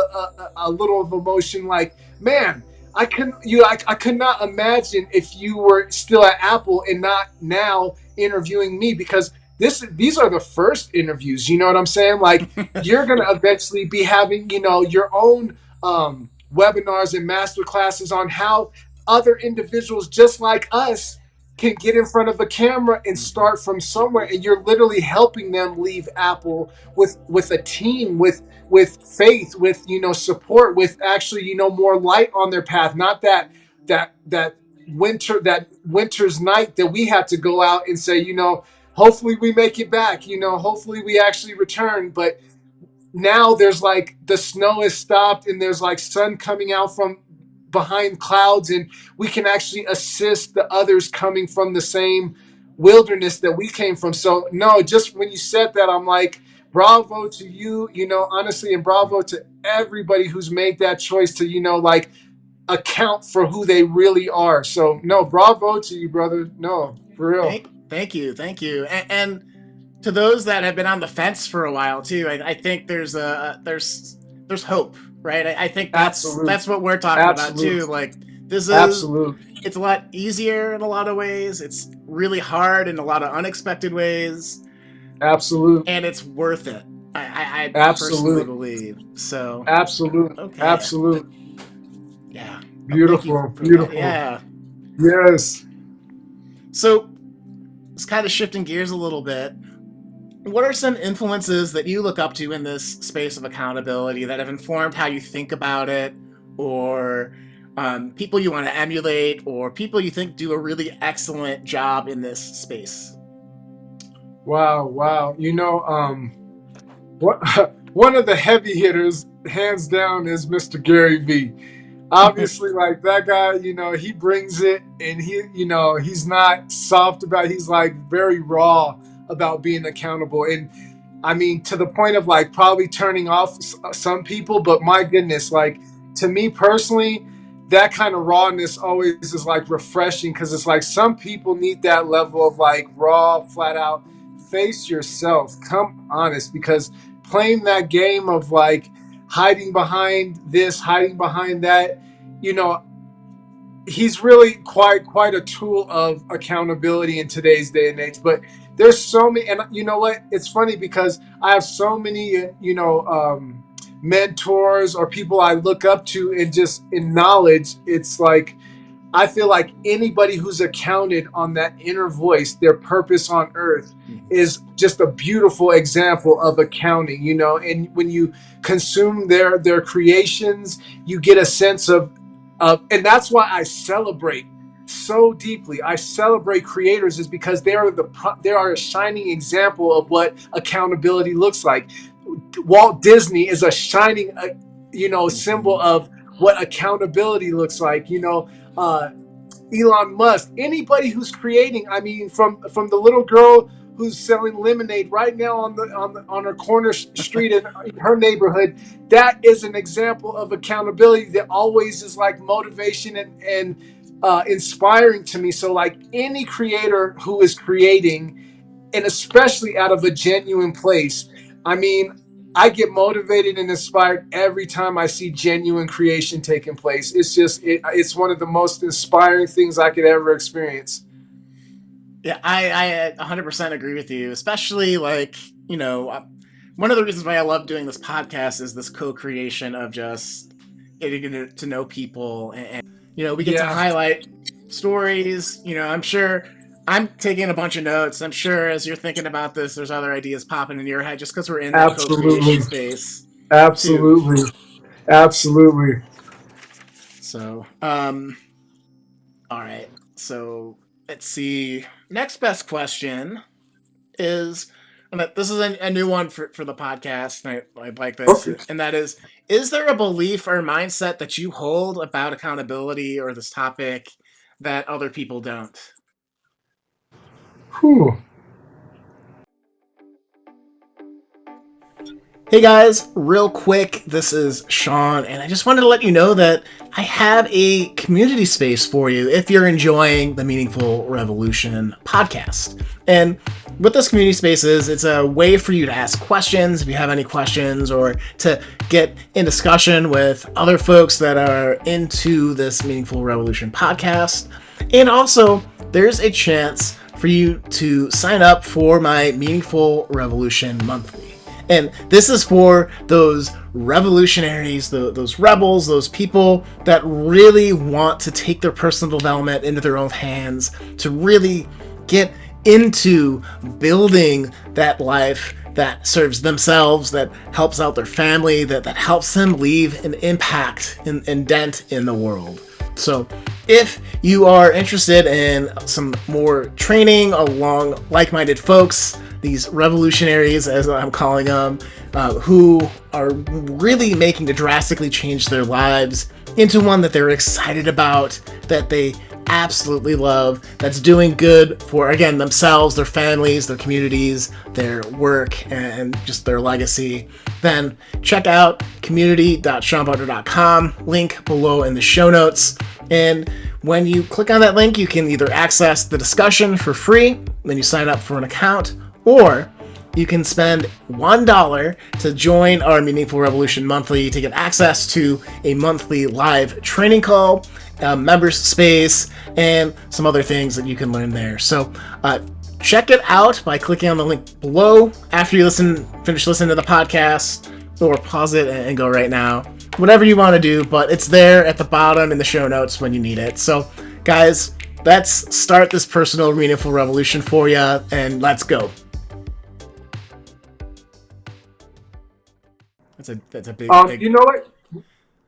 a little of emotion like, man, I could not imagine if you were still at Apple and not now interviewing me, because these are the first interviews, you know what I'm saying? Like you're going to eventually be having, your own webinars and master classes on how other individuals just like us can get in front of a camera and start from somewhere, and you're literally helping them leave Apple with a team, with faith, with support, with actually more light on their path, not that winter's night that we had to go out and say, hopefully we make it back, hopefully we actually return. But now there's like the snow is stopped and there's like sun coming out from behind clouds, and we can actually assist the others coming from the same wilderness that we came from. So no, just when you said that, I'm like, bravo to you, honestly, and bravo to everybody who's made that choice to like account for who they really are. So no, bravo to you, brother. No, for real. Thank you, and to those that have been on the fence for a while too, I think there's hope, right? I think Absolute. that's what we're talking about too. Absolute. Like this is Absolute. it's a lot easier in a lot of ways. It's really hard in a lot of unexpected ways, Absolute. and it's worth it. I personally Absolute. believe so. Absolute. Okay, Absolute. yeah. Thank you Beautiful. for that. Beautiful. Yeah. Yes. So it's kind of shifting gears a little bit. What are some influences that you look up to in this space of accountability that have informed how you think about it, or people you want to emulate, or people you think do a really excellent job in this space? Wow. Wow. What one of the heavy hitters, hands down, is Mr. Gary V. Obviously, like that guy, he brings it, and he's not soft about it. He's like very raw about being accountable. And I mean, to the point of like probably turning off some people, but my goodness, like to me personally, that kind of rawness always is like refreshing, because it's like some people need that level of like raw, flat out, face yourself, come honest, because playing that game of like hiding behind this, hiding behind that, you know, he's really quite a tool of accountability in today's day and age. But there's so many, and you know what, it's funny because I have so many mentors or people I look up to, and just in knowledge, it's like I feel like anybody who's accounted on that inner voice, their purpose on earth, is just a beautiful example of accounting, and when you consume their creations, you get a sense of, and that's why I celebrate so deeply. I celebrate creators is because they are a shining example of what accountability looks like. Walt Disney is a shining symbol of what accountability looks like. Elon Musk, anybody who's creating. I mean, from the little girl who's selling lemonade right now on her corner street in her neighborhood, that is an example of accountability that always is like motivation and inspiring to me. So like any creator who is creating, and especially out of a genuine place, I mean, I get motivated and inspired every time I see genuine creation taking place. It's one of the most inspiring things I could ever experience. Yeah, I 100% agree with you, especially like, one of the reasons why I love doing this podcast is this co-creation of just getting to know people, and we get to Yeah, highlight stories. I'm sure I'm taking a bunch of notes. I'm sure as you're thinking about this, there's other ideas popping in your head just because we're in that absolutely, co-creation space too. absolutely, absolutely. So, all right. So let's see. Next best question is, and this is a new one for the podcast, and I like this, Okay. and that is there a belief or mindset that you hold about accountability or this topic that other people don't? Whew. Hey guys, real quick, this is Sean, and I just wanted to let you know that I have a community space for you if you're enjoying the Meaningful Revolution podcast. And what this community space is, it's a way for you to ask questions if you have any questions, or to get in discussion with other folks that are into this Meaningful Revolution podcast. And also, there's a chance for you to sign up for my Meaningful Revolution Monthly. And this is for those revolutionaries, those rebels, those people that really want to take their personal development into their own hands, to really get into building that life that serves themselves, that helps out their family, that helps them leave an impact and dent in the world. So if you are interested in some more training along like-minded folks, these revolutionaries, as I'm calling them, who are really making to drastically change their lives into one that they're excited about, that they absolutely love, that's doing good for, again, themselves, their families, their communities, their work, and just their legacy, then check out community.seanbutler.com, link below in the show notes. And when you click on that link, you can either access the discussion for free, then you sign up for an account, or you can spend $1 to join our Meaningful Revolution Monthly to get access to a monthly live training call, members space, and some other things that you can learn there. So check it out by clicking on the link below after you finish listening to the podcast, or pause it and go right now. Whatever you want to do, but it's there at the bottom in the show notes when you need it. So, guys, let's start this personal meaningful revolution for you, and let's go. That's a big. You know what?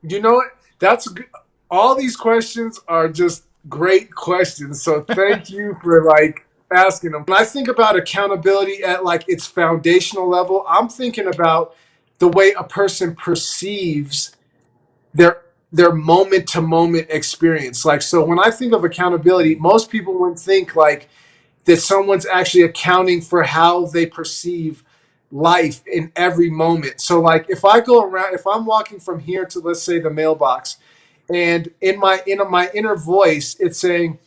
You know what? That's good. All these questions are just great questions. So thank you for like asking them. When I think about accountability at like its foundational level, I'm thinking about the way a person perceives their moment to moment experience. Like, so when I think of accountability, most people would think like that someone's actually accounting for how they perceive life in every moment. So like if I go around, if I'm walking from here to, let's say, the mailbox, and in my inner voice it's saying,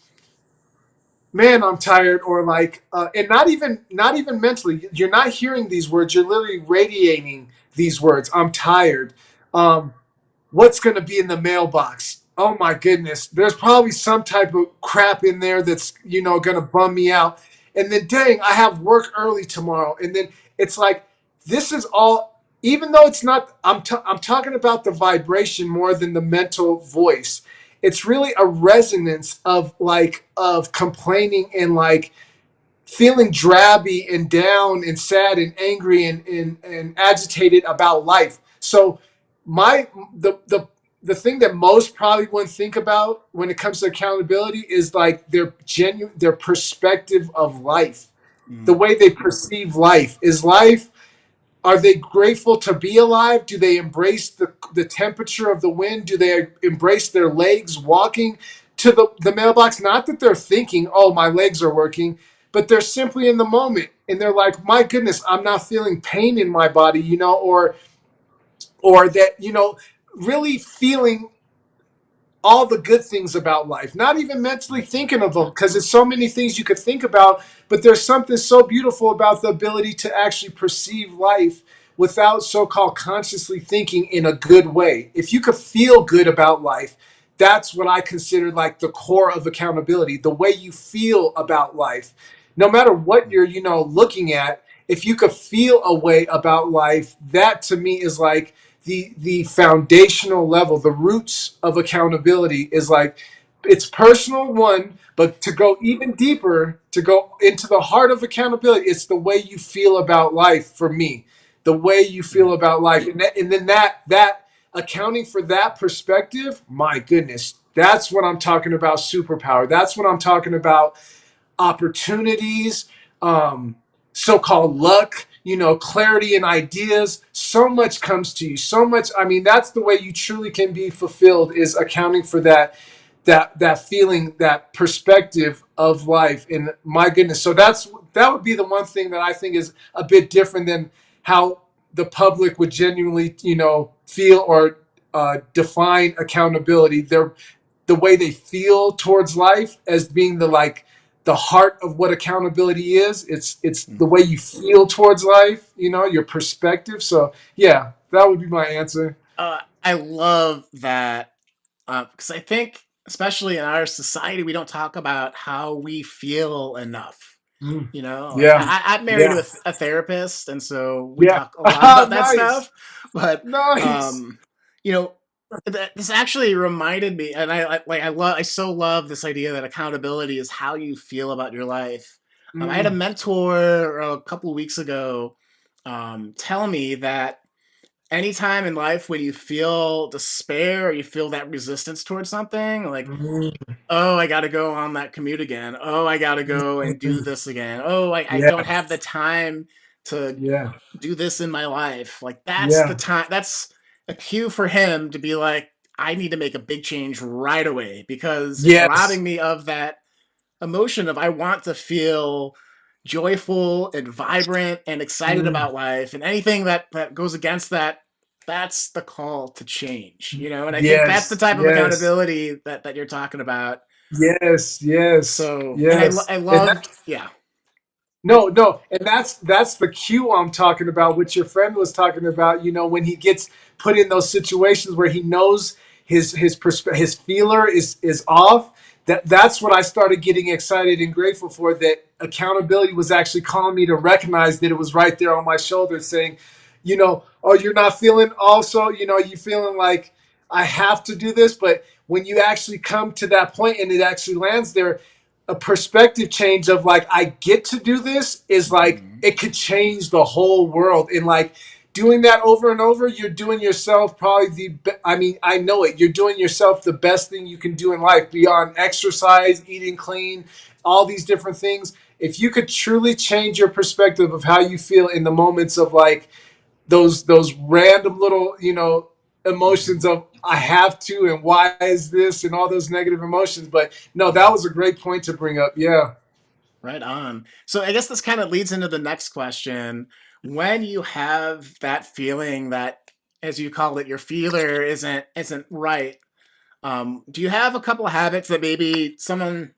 man, I'm tired, or like and not even mentally, you're not hearing these words, you're literally radiating these words. I'm tired. What's going to be in the mailbox? Oh my goodness, there's probably some type of crap in there that's, going to bum me out. And then, dang, I have work early tomorrow. And then it's like, this is all, even though it's not, I'm talking about the vibration more than the mental voice. It's really a resonance of complaining and like feeling drabby and down and sad and angry and agitated about life. So my the thing that most probably wouldn't think about when it comes to accountability is like their perspective of life, the way they perceive life. Is life, are they grateful to be alive? Do they embrace the temperature of the wind? Do they embrace their legs walking to the mailbox? Not that they're thinking, oh, my legs are working, but they're simply in the moment. And they're like, my goodness, I'm not feeling pain in my body, or that, really feeling all the good things about life, not even mentally thinking of them, because there's so many things you could think about, but there's something so beautiful about the ability to actually perceive life without so-called consciously thinking in a good way. If you could feel good about life, that's what I consider like the core of accountability, the way you feel about life. No matter what you're, looking at, if you could feel a way about life, that to me is like the foundational level, the roots of accountability. Is like, it's personal, one, but to go even deeper, to go into the heart of accountability, it's the way you feel about life. For me, the way you feel about life, and then that accounting for that perspective, my goodness, that's what I'm talking about. Superpower. That's what I'm talking about. opportunities, um, so-called luck, clarity and ideas. So much comes to you. So much. I mean, that's the way you truly can be fulfilled, is accounting for that feeling, that perspective of life. And my goodness, so that would be the one thing that I think is a bit different than how the public would genuinely, feel or define accountability. The way they feel towards life as being the heart of what accountability is. It's the way you feel towards life, your perspective. So yeah, that would be my answer. I love that because I think, especially in our society, we don't talk about how we feel enough. Mm. Like Yeah. I'm married to Yeah. a therapist, and so we Yeah. talk a lot about that Nice. stuff. But Nice. um, you know, this actually reminded me, and I so love this idea that accountability is how you feel about your life. I had a Mm. mentor a couple of weeks ago tell me that anytime in life when you feel despair or you feel that resistance towards something, like, Mm. oh, I got to go on that commute again. Oh, I got to go and do Mm. this again. Oh, I don't Yeah. have the time to Yeah. do this in my life. Like, that's the Yeah. time. That's a cue for him to be like, I need to make a big change right away because it's robbing Yes. me of that emotion of I want to feel joyful and vibrant and excited Mm. about life, and anything that goes against that, that's the call to change, and I think that's the Yes. type of Yes. accountability that you're talking about. Yes. Yes. So, and Yes. I And love, yeah. no, no, and that's the cue I'm talking about, which your friend was talking about. When he gets put in those situations where he knows his feeler is off. That's what I started getting excited and grateful for. That accountability was actually calling me to recognize that it was right there on my shoulder, saying, oh, you're not feeling. Also, you feeling like I have to do this, but when you actually come to that point and it actually lands there, a perspective change of like I get to do this is like Mhm. it could change the whole world. And like doing that over and over, you're doing yourself probably I mean, I know it, you're doing yourself the best thing you can do in life beyond exercise, eating clean, all these different things. If you could truly change your perspective of how you feel in the moments of like those random little emotions Mhm. of I have to and why is this and all those negative emotions. But no, that was a great point to bring up. Yeah. Right on. So I guess this kind of leads into the next question. When you have that feeling that, as you call it, your feeler isn't right, do you have a couple of habits that maybe someone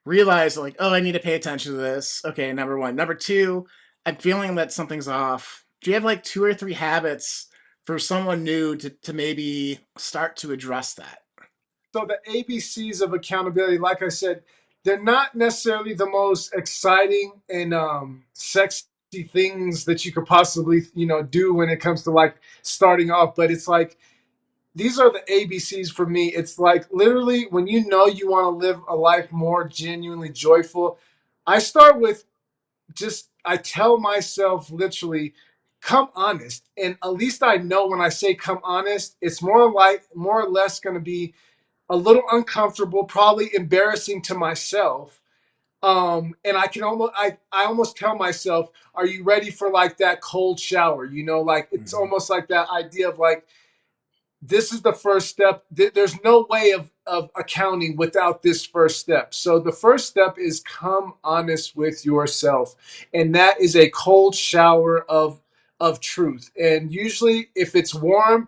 realized, like, oh, I need to pay attention to this? Okay, number one. Number two, I'm feeling that something's off. Do you have like two or three habits for someone new to maybe start to address that? So the ABCs of accountability, like I said, they're not necessarily the most exciting and sexy things that you could possibly do when it comes to like starting off. But it's like these are the ABCs for me. It's like literally when you want to live a life more genuinely joyful. I start with just I tell myself literally, come honest. And at least I know when I say come honest, it's more or less going to be a little uncomfortable, probably embarrassing to myself. And I almost tell myself, are you ready for like that cold shower? Like it's Mhm. almost like that idea of like this is the first step. There's no way of accounting without this first step. So the first step is come honest with yourself. And that is a cold shower of truth. And usually if it's warm,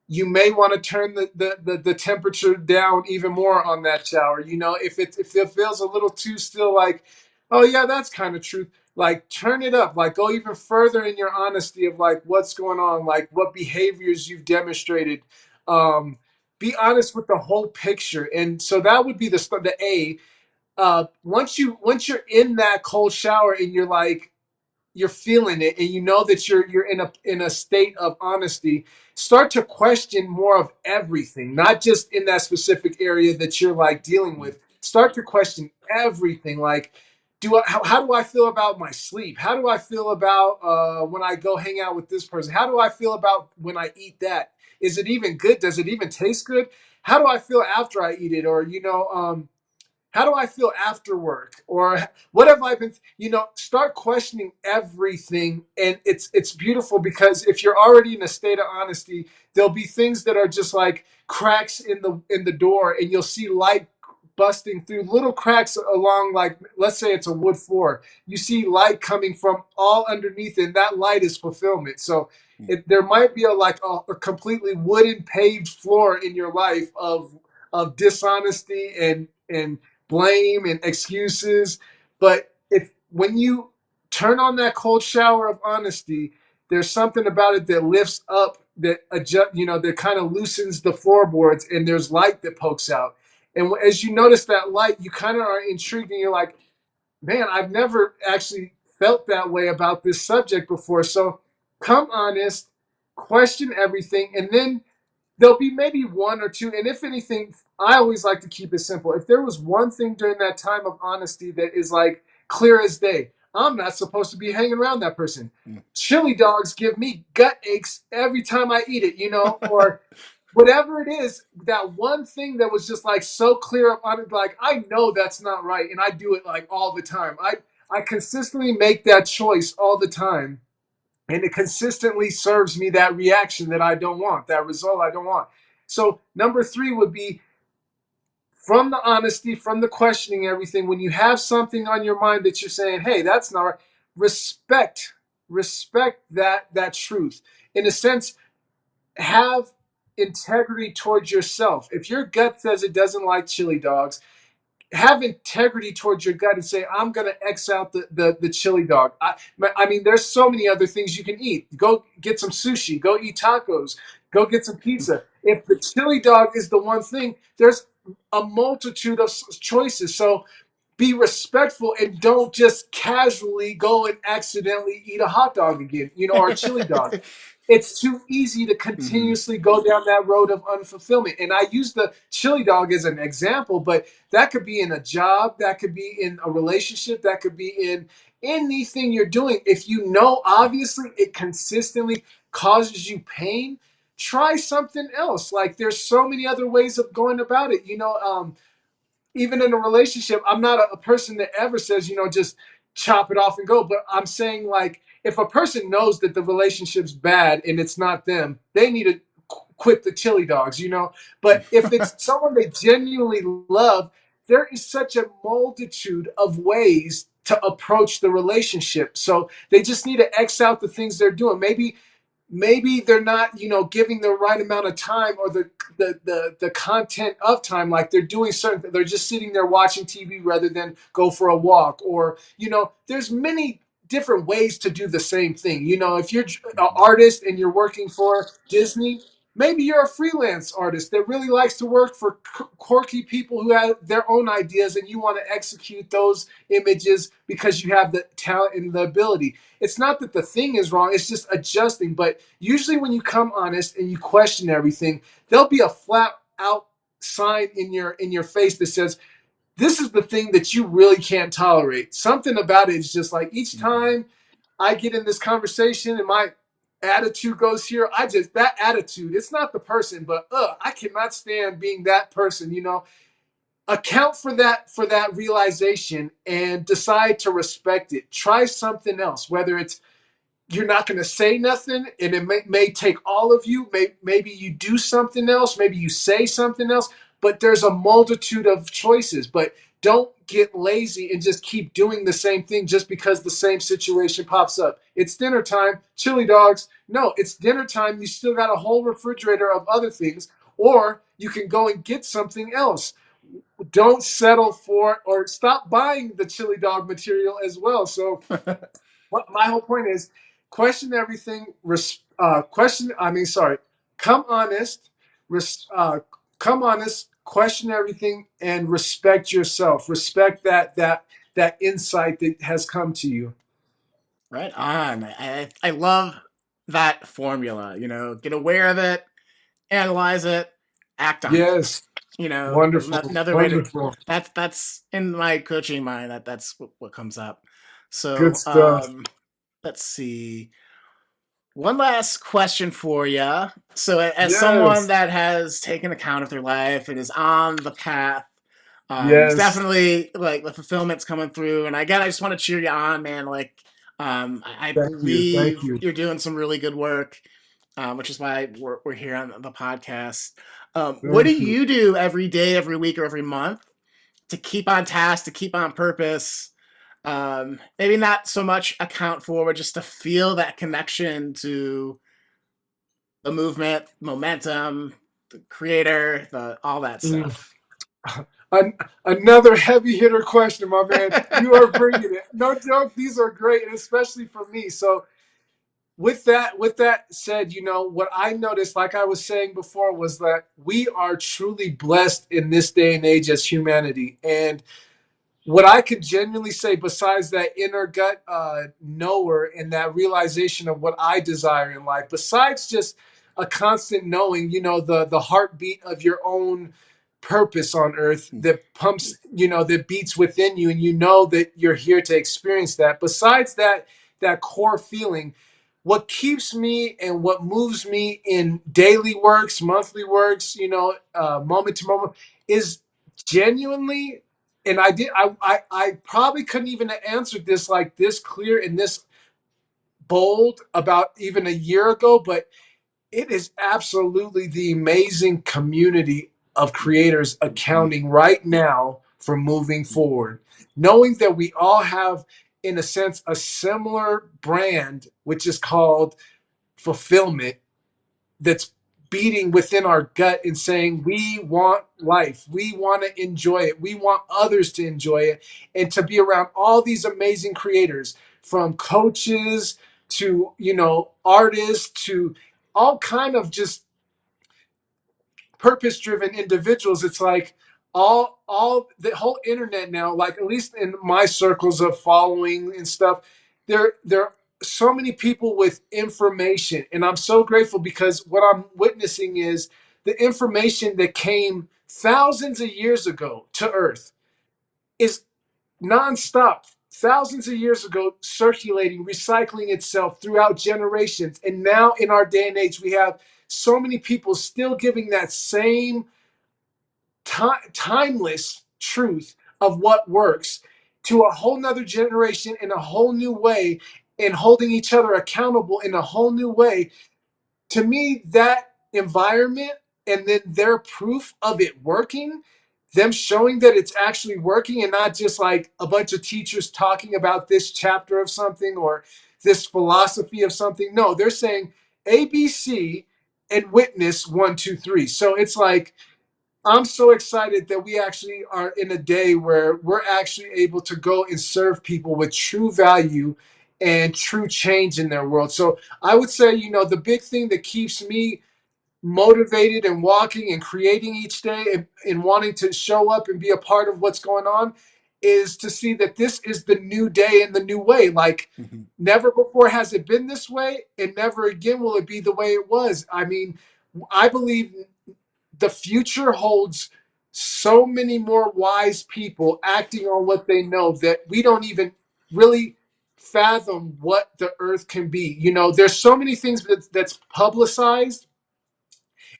you may want to turn the temperature down even more on that shower. If it feels a little too still, like, oh yeah, that's kind of truth. Like turn it up, like go even further in your honesty of like what's going on, like what behaviors you've demonstrated. Um, be honest with the whole picture, and so that would be the A. Once you're in that cold shower and you're feeling it and you know that you're in a state of honesty, start to question more of everything, not just in that specific area that you're like dealing with. Start to question everything, like how do I feel about my sleep? How do I feel about when I go hang out with this person? How do I feel about when I eat that? Is it even good? Does it even taste good? How do I feel after I eat it? Or how do I feel after work? Or what have I been, start questioning everything. And it's beautiful because if you're already in a state of honesty, there'll be things that are just like cracks in the door, and you'll see light busting through little cracks along, like, let's say it's a wood floor. You see light coming from all underneath, and that light is fulfillment. So there might be a completely wooden paved floor in your life of dishonesty and blame and excuses. But if when you turn on that cold shower of honesty, there's something about it that lifts up, that adjust, that kind of loosens the floorboards, and there's light that pokes out. And as you notice that light, you kind of are intrigued, and you're like, man, I've never actually felt that way about this subject before. So come honest, question everything, and then there'll be maybe one or two. And if anything, I always like to keep it simple. If there was one thing during that time of honesty that is like clear as day, I'm not supposed to be hanging around that person. Chili dogs give me gut aches every time I eat it, or whatever it is, that one thing that was just like so clear on it, like I know that's not right, and I do it like all the time. I consistently make that choice all the time, and it consistently serves me that reaction that I don't want, that result I don't want. So number 3 would be, from the honesty, from the questioning everything, when you have something on your mind that you're saying, hey, that's not right, respect that truth. In a sense, have integrity towards yourself. If your gut says it doesn't like chili dogs, have integrity towards your gut and say, I'm going to X out the chili dog. I mean, there's so many other things you can eat. Go get some sushi, go eat tacos, go get some pizza. If the chili dog is the one thing, there's a multitude of choices. So be respectful and don't just casually go and accidentally eat a hot dog again, or a chili dog. It's too easy to continuously go down that road of unfulfillment. And I use the chili dog as an example, but that could be in a job, that could be in a relationship, that could be in anything you're doing. If you know, obviously, it consistently causes you pain, try something else. Like, there's so many other ways of going about it. Even in a relationship, I'm not a person that ever says, just chop it off and go. But I'm saying, like, if a person knows that the relationship's bad and it's not them, they need to quit the chili dogs. But if it's someone they genuinely love, there is such a multitude of ways to approach the relationship. So they just need to X out the things they're doing. Maybe they're not, giving the right amount of time, or the content of time. Like, they're doing certain, they're just sitting there watching TV rather than go for a walk. Or, there's many different ways to do the same thing. If you're an artist and you're working for Disney, maybe you're a freelance artist that really likes to work for quirky people who have their own ideas, and you want to execute those images because you have the talent and the ability. It's not that the thing is wrong, it's just adjusting. But usually when you come honest and you question everything, there'll be a flat out sign in your face that says, this is the thing that you really can't tolerate. Something about it is just like, each time I get in this conversation and my attitude goes here, that attitude, it's not the person, but I cannot stand being that person. Account for that realization and decide to respect it. Try something else, whether it's, you're not going to say nothing, and it may take all of you. Maybe you do something else. Maybe you say something else. But there's a multitude of choices. But don't get lazy and just keep doing the same thing just because the same situation pops up. It's dinner time, chili dogs. No, it's dinner time. You still got a whole refrigerator of other things, or you can go and get something else. Don't settle for, or stop buying the chili dog material as well. So what my whole point is, question everything. Come honest. Come honest. Question everything and respect yourself. Respect that insight that has come to you. Right on. I love that formula. Get aware of it, analyze it, act on it. Yes, wonderful, Another way to, wonderful, that's in my coaching mind, that's what comes up. good So stuff. let's see. One last question for you. So, as someone Yes, that has taken account of their life and is on the path It's Yes. definitely like the fulfillment's coming through. And again, I just want to cheer you on, man. Like, I Thank you. Thank believe you. you're doing some really good work, which is why we're here on the podcast. What do Thank you. you do every day, every week, or every month to keep on task, to keep on purpose? Maybe not so much account for, but just to feel that connection to the movement, momentum, the creator, all that Mm. stuff. An- Another heavy hitter question, my man. You are bringing it. No joke. These are great, and especially for me. So, with that said, what I noticed, like I was saying before, was that we are truly blessed in this day and age as humanity. And what I could genuinely say, besides that inner gut knower and that realization of what I desire in life, besides just a constant knowing, the heartbeat of your own purpose on earth that pumps, that beats within you, and you know that you're here to experience that. Besides that core feeling, what keeps me and what moves me in daily works, monthly works, moment to moment, is genuinely, and I probably couldn't even have answered this like this clear and this bold about even a year ago, but it is absolutely the amazing community of creators accounting right now for moving forward, knowing that we all have, in a sense, a similar brand, which is called fulfillment, that's beating within our gut and saying we want life, we want to enjoy it, we want others to enjoy it, and to be around all these amazing creators, from coaches to artists to all kind of just purpose driven individuals. It's like all the whole internet now, like at least in my circles of following and stuff, there are so many people with information, and I'm so grateful because what I'm witnessing is the information that came thousands of years ago to earth is nonstop, thousands of years ago, circulating, recycling itself throughout generations. And now in our day and age, we have so many people still giving that same timeless truth of what works to a whole nother generation in a whole new way, and holding each other accountable in a whole new way. To me, that environment, and then their proof of it working, them showing that it's actually working and not just like a bunch of teachers talking about this chapter of something or this philosophy of something. No, they're saying ABC and witness 1, 2, 3. So it's like, I'm so excited that we actually are in a day where we're actually able to go and serve people with true value and true change in their world. So I would say, the big thing that keeps me motivated and walking and creating each day, and wanting to show up and be a part of what's going on, is to see that this is the new day and the new way. Like, never before has it been this way, and never again will it be the way it was. I mean, I believe the future holds so many more wise people acting on what they know that we don't even really fathom what the earth can be. There's so many things that's publicized,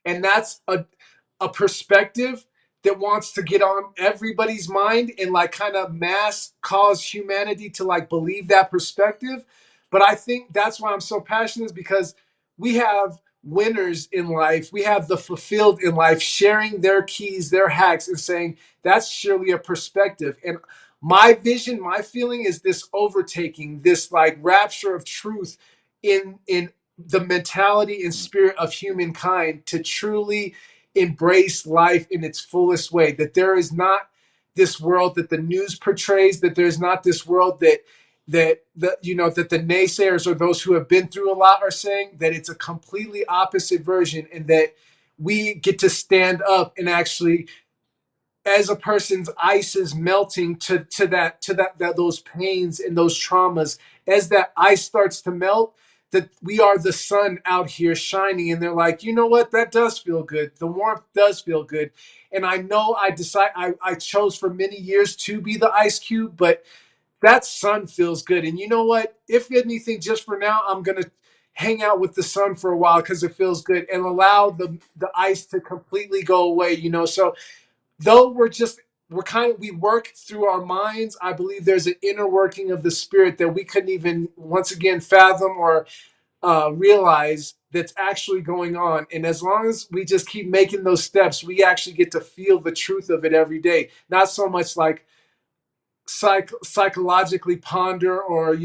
and that's a perspective that wants to get on everybody's mind and like kind of mass cause humanity to like believe that perspective. But I think that's why I'm so passionate, is because we have winners in life, we have the fulfilled in life sharing their keys, their hacks, and saying that's surely a perspective. And my vision, my feeling is this overtaking, this like rapture of truth in the mentality and spirit of humankind, to truly embrace life in its fullest way. That there is not this world that the news portrays, that there's not this world that the naysayers or those who have been through a lot are saying, that it's a completely opposite version, and that we get to stand up and actually, as a person's ice is melting to that those pains and those traumas, as that ice starts to melt, that we are the sun out here shining. And they're like, you know what, that does feel good, the warmth does feel good. And I know I chose for many years to be the ice cube, but that sun feels good. And you know what, if anything, just for now, I'm gonna hang out with the sun for a while because it feels good, and allow the ice to completely go away. So though we're just we work through our minds. I believe there's an inner working of the spirit that we couldn't even once again fathom or realize that's actually going on. And as long as we just keep making those steps, we actually get to feel the truth of it every day. Not so much like psychologically ponder or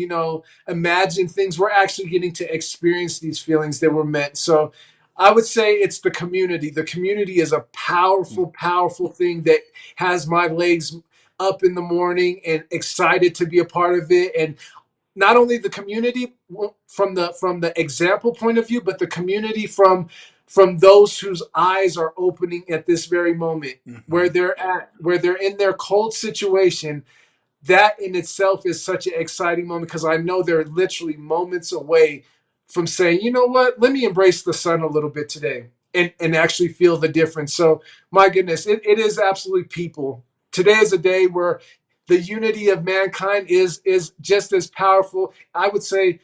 imagine things. We're actually getting to experience these feelings that were meant. So I would say it's the community. The community is a powerful thing that has my legs up in the morning and excited to be a part of it. And not only the community from the example point of view, but the community from those whose eyes are opening at this very moment, where they're in their cold situation. That in itself is such an exciting moment, because I know they're literally moments away from saying, you know what, let me embrace the sun a little bit today and actually feel the difference. So my goodness, it is absolutely people. Today is a day where the unity of mankind is just as powerful. I would say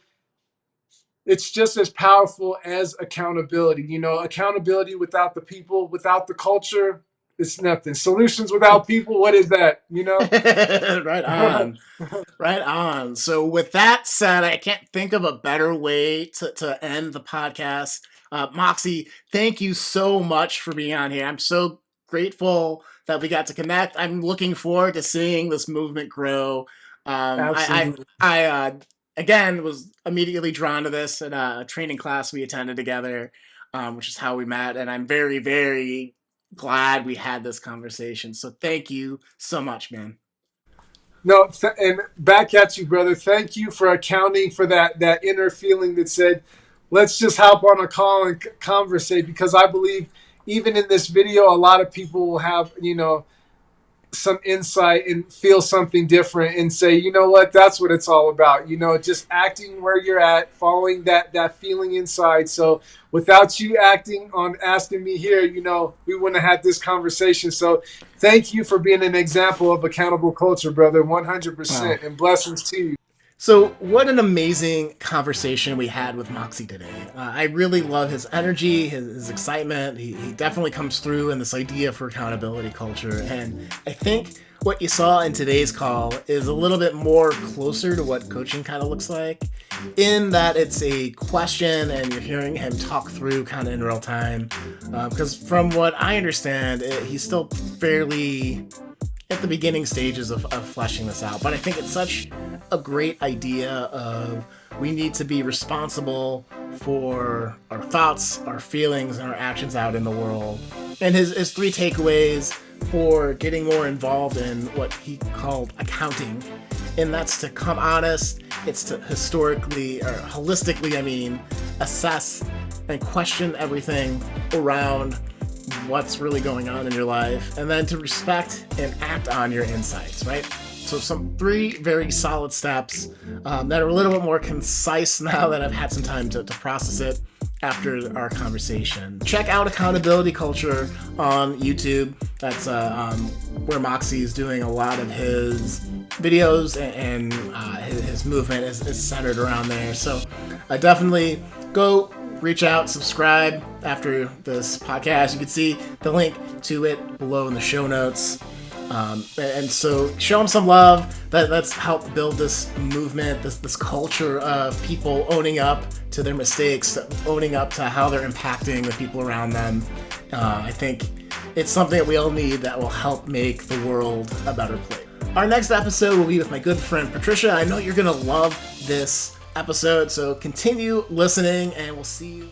it's just as powerful as accountability. Accountability without the people, without the culture, it's nothing. Solutions without people, what is that? Right on. Right on. So with that said, I can't think of a better way to end the podcast. Moxie, thank you so much for being on here. I'm so grateful that we got to connect. I'm looking forward to seeing this movement grow. Absolutely. Again, was immediately drawn to this in a training class we attended together, which is how we met. And I'm very, very glad we had this conversation. So thank you so much, man. No, and back at you, brother. Thank you for accounting for that inner feeling that said, let's just hop on a call and conversate, because I believe even in this video, a lot of people will have, some insight and feel something different and say, you know what, that's what it's all about. Just acting where you're at, following that feeling inside. So without you acting on asking me here, we wouldn't have had this conversation. So thank you for being an example of accountable culture, brother. 100%. And blessings to you. So what an amazing conversation we had with Moxie today. I really love his energy, his excitement. He definitely comes through in this idea for accountability culture. And I think what you saw in today's call is a little bit more closer to what coaching kind of looks like, in that it's a question and you're hearing him talk through kind of in real time. Because from what I understand, he's still fairly at the beginning stages of fleshing this out. But I think it's such a great idea of we need to be responsible for our thoughts, our feelings, and our actions out in the world. And his 3 takeaways for getting more involved in what he called accounting. And that's to come honest, it's to holistically, assess and question everything around what's really going on in your life, and then to respect and act on your insights, right? So some 3 very solid steps that are a little bit more concise now that I've had some time to process it after our conversation. Check out Accountability Culture on YouTube. That's where Moxie is doing a lot of his videos, and his movement is centered around there. So definitely go reach out, subscribe after this podcast. You can see the link to it below in the show notes. And so show them some love. Let's help build this movement, this culture of people owning up to their mistakes, owning up to how they're impacting the people around them. I think it's something that we all need that will help make the world a better place. Our next episode will be with my good friend Patricia. I know you're going to love this episode, so continue listening and we'll see you